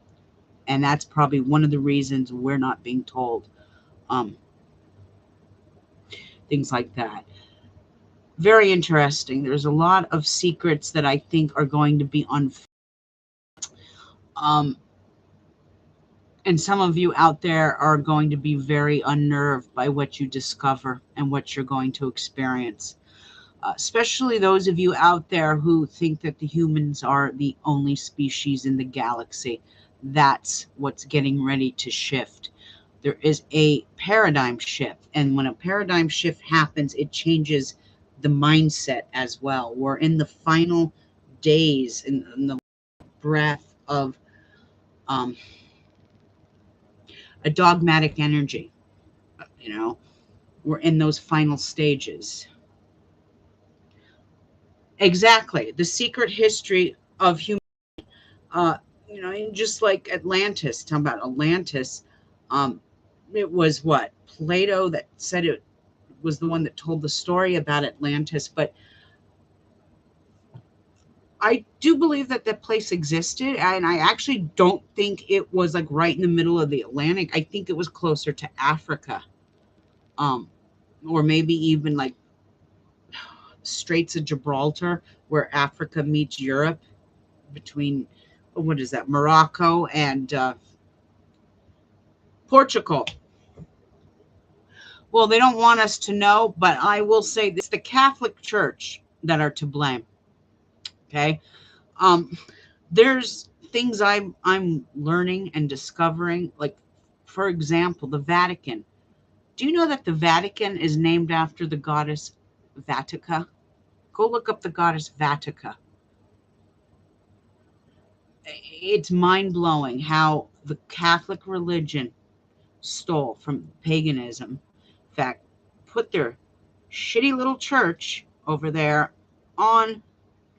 And that's probably one of the reasons we're not being told um, things like that. Very interesting. There's a lot of secrets that I think are going to be unfolded. Um, and some of you out there are going to be very unnerved by what you discover and what you're going to experience. Especially those of you out there who think that the humans are the only species in the galaxy. That's what's getting ready to shift. There is a paradigm shift. And when a paradigm shift happens, it changes the mindset as well. We're in the final days, in the breath of um, a dogmatic energy. You know, we're in those final stages. Exactly. The secret history of human, uh, and just like Atlantis, talking about Atlantis, um, it was what? Plato that said it was the one that told the story about Atlantis. But I do believe that that place existed, and I actually don't think it was like right in the middle of the Atlantic. I think it was closer to Africa, um, or maybe even like Straits of Gibraltar, where Africa meets Europe, between what is that, Morocco and Portugal. Well, they don't want us to know, but I will say it's the Catholic Church that are to blame. Okay, um, there's things I'm learning and discovering. Like, for example, the Vatican. Do you know that the Vatican is named after the goddess Vatica? Go look up the goddess Vatica. It's mind blowing how the Catholic religion stole from paganism. In fact, put their shitty little church over there on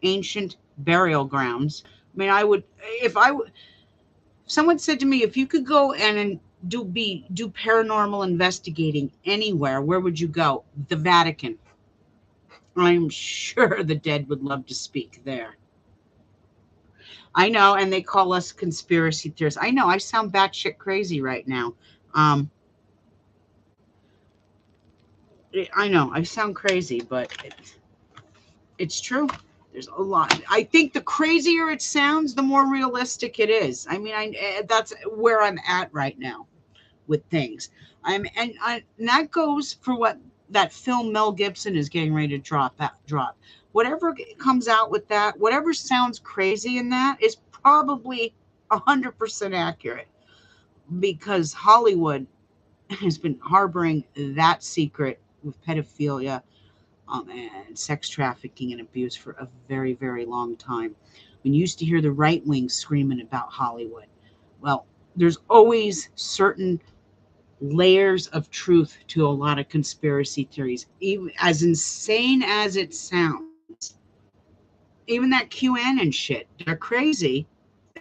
ancient burial grounds. I mean, I would, if I would, someone said to me, if you could go and do paranormal investigating anywhere, where would you go? The Vatican. I'm sure the dead would love to speak there. I know, and they call us conspiracy theorists. I know I sound batshit crazy right now. Um, I know I sound crazy, but it's true. There's a lot. I think the crazier it sounds, the more realistic it is. I mean, that's where I'm at right now with things. And that goes for what that film Mel Gibson is getting ready to drop. Whatever comes out with that, whatever sounds crazy in that is probably 100% accurate, because Hollywood has been harboring that secret with pedophilia, and sex trafficking and abuse for a very, very long time. When you used to hear the right wing screaming about Hollywood, well, there's always certain layers of truth to a lot of conspiracy theories, even as insane as it sounds. Even that QAnon shit, they're crazy,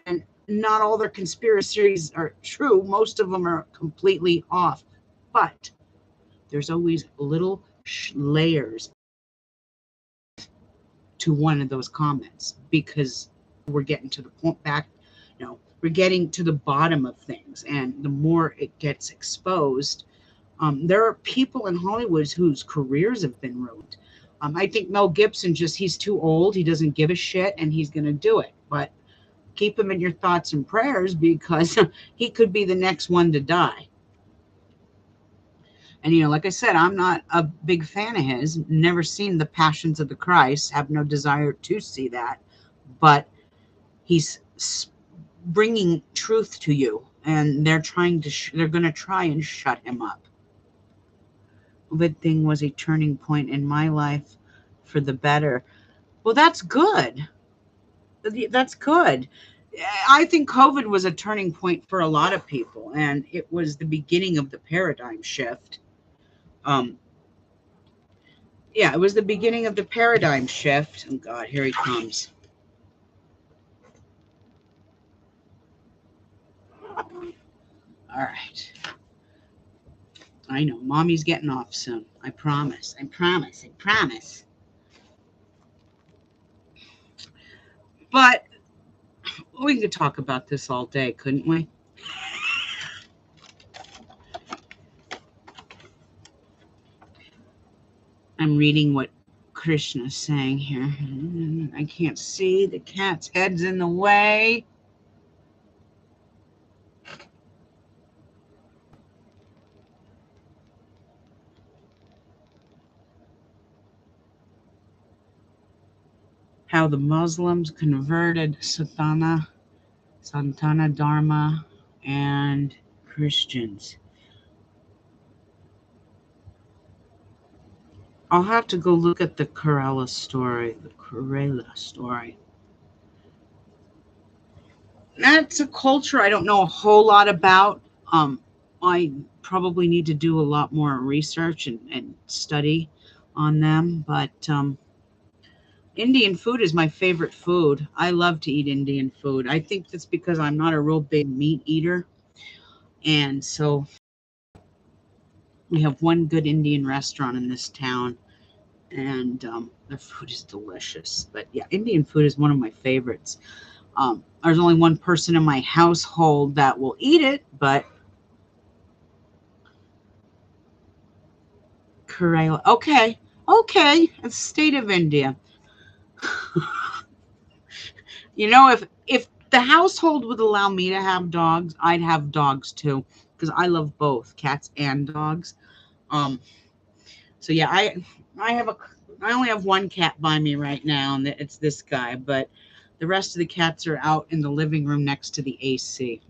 and not all their conspiracy theories are true. Most of them are completely off, but there's always little layers to one of those comments, because we're getting to the point back, we're getting to the bottom of things, and the more it gets exposed, there are people in Hollywood whose careers have been ruined. I think Mel Gibson, just, he's too old, he doesn't give a shit, and he's going to do it. But keep him in your thoughts and prayers, because he could be the next one to die. And, like I said, I'm not a big fan of his. Never seen The Passions of the Christ. Have no desire to see that. But he's bringing truth to you, and they're trying to. They're going to try and shut him up. Good thing was a turning point in my life for the better. Well, that's good. That's good. I think COVID was a turning point for a lot of people, and it was the beginning of the paradigm shift. Um, yeah, it was the beginning of the paradigm shift. Oh God, here he comes. All right. I know, mommy's getting off soon. I promise. I promise. I promise. But we could talk about this all day, couldn't we? I'm reading what Krishna's saying here. I can't see. The cat's head's in the way. How the Muslims converted Santana Dharma, and Christians. I'll have to go look at the Kerala story. That's a culture I don't know a whole lot about. I probably need to do a lot more research and study on them. But Indian food is my favorite food. I love to eat Indian food. I think that's because I'm not a real big meat eater. And so we have one good Indian restaurant in this town. and their food is delicious. But yeah, Indian food is one of my favorites. There's only one person in my household that will eat it, but Kerala. Okay, okay, it's state of India. You know, if the household would allow me to have dogs, I'd have dogs too, because I love both cats and dogs. Um, so yeah, I have a I only have one cat by me right now, and it's this guy, but the rest of the cats are out in the living room next to the AC.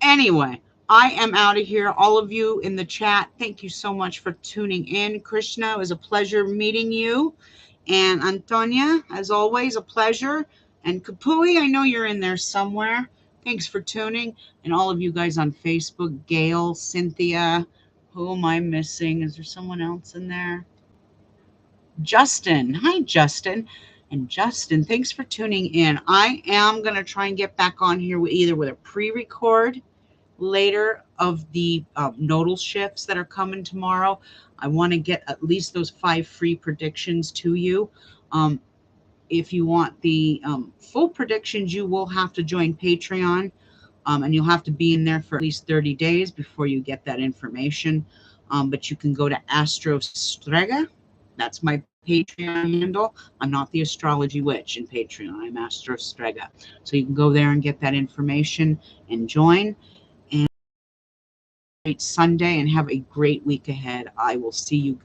Anyway, I am out of here. All of you in the chat, thank you so much for tuning in. Krishna, it was a pleasure meeting you. And Antonia, as always, a pleasure. And Kapui, I know you're in there somewhere. Thanks for tuning. And all of you guys on Facebook, Gail, Cynthia. Who am I missing? Is there someone else in there? Justin. Hi, Justin. And Justin, thanks for tuning in. I am going to try and get back on here either with a pre-record later of the nodal shifts that are coming tomorrow. I want to get at least those 5 free predictions to you. If you want the full predictions, you will have to join Patreon, and you'll have to be in there for at least 30 days before you get that information. But you can go to Astro Strega. That's my Patreon handle. I'm not the astrology witch in Patreon. I'm Astro Strega. So you can go there and get that information and join. And great Sunday and have a great week ahead. I will see you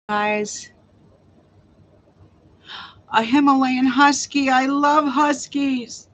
guys. A Himalayan husky. I love huskies.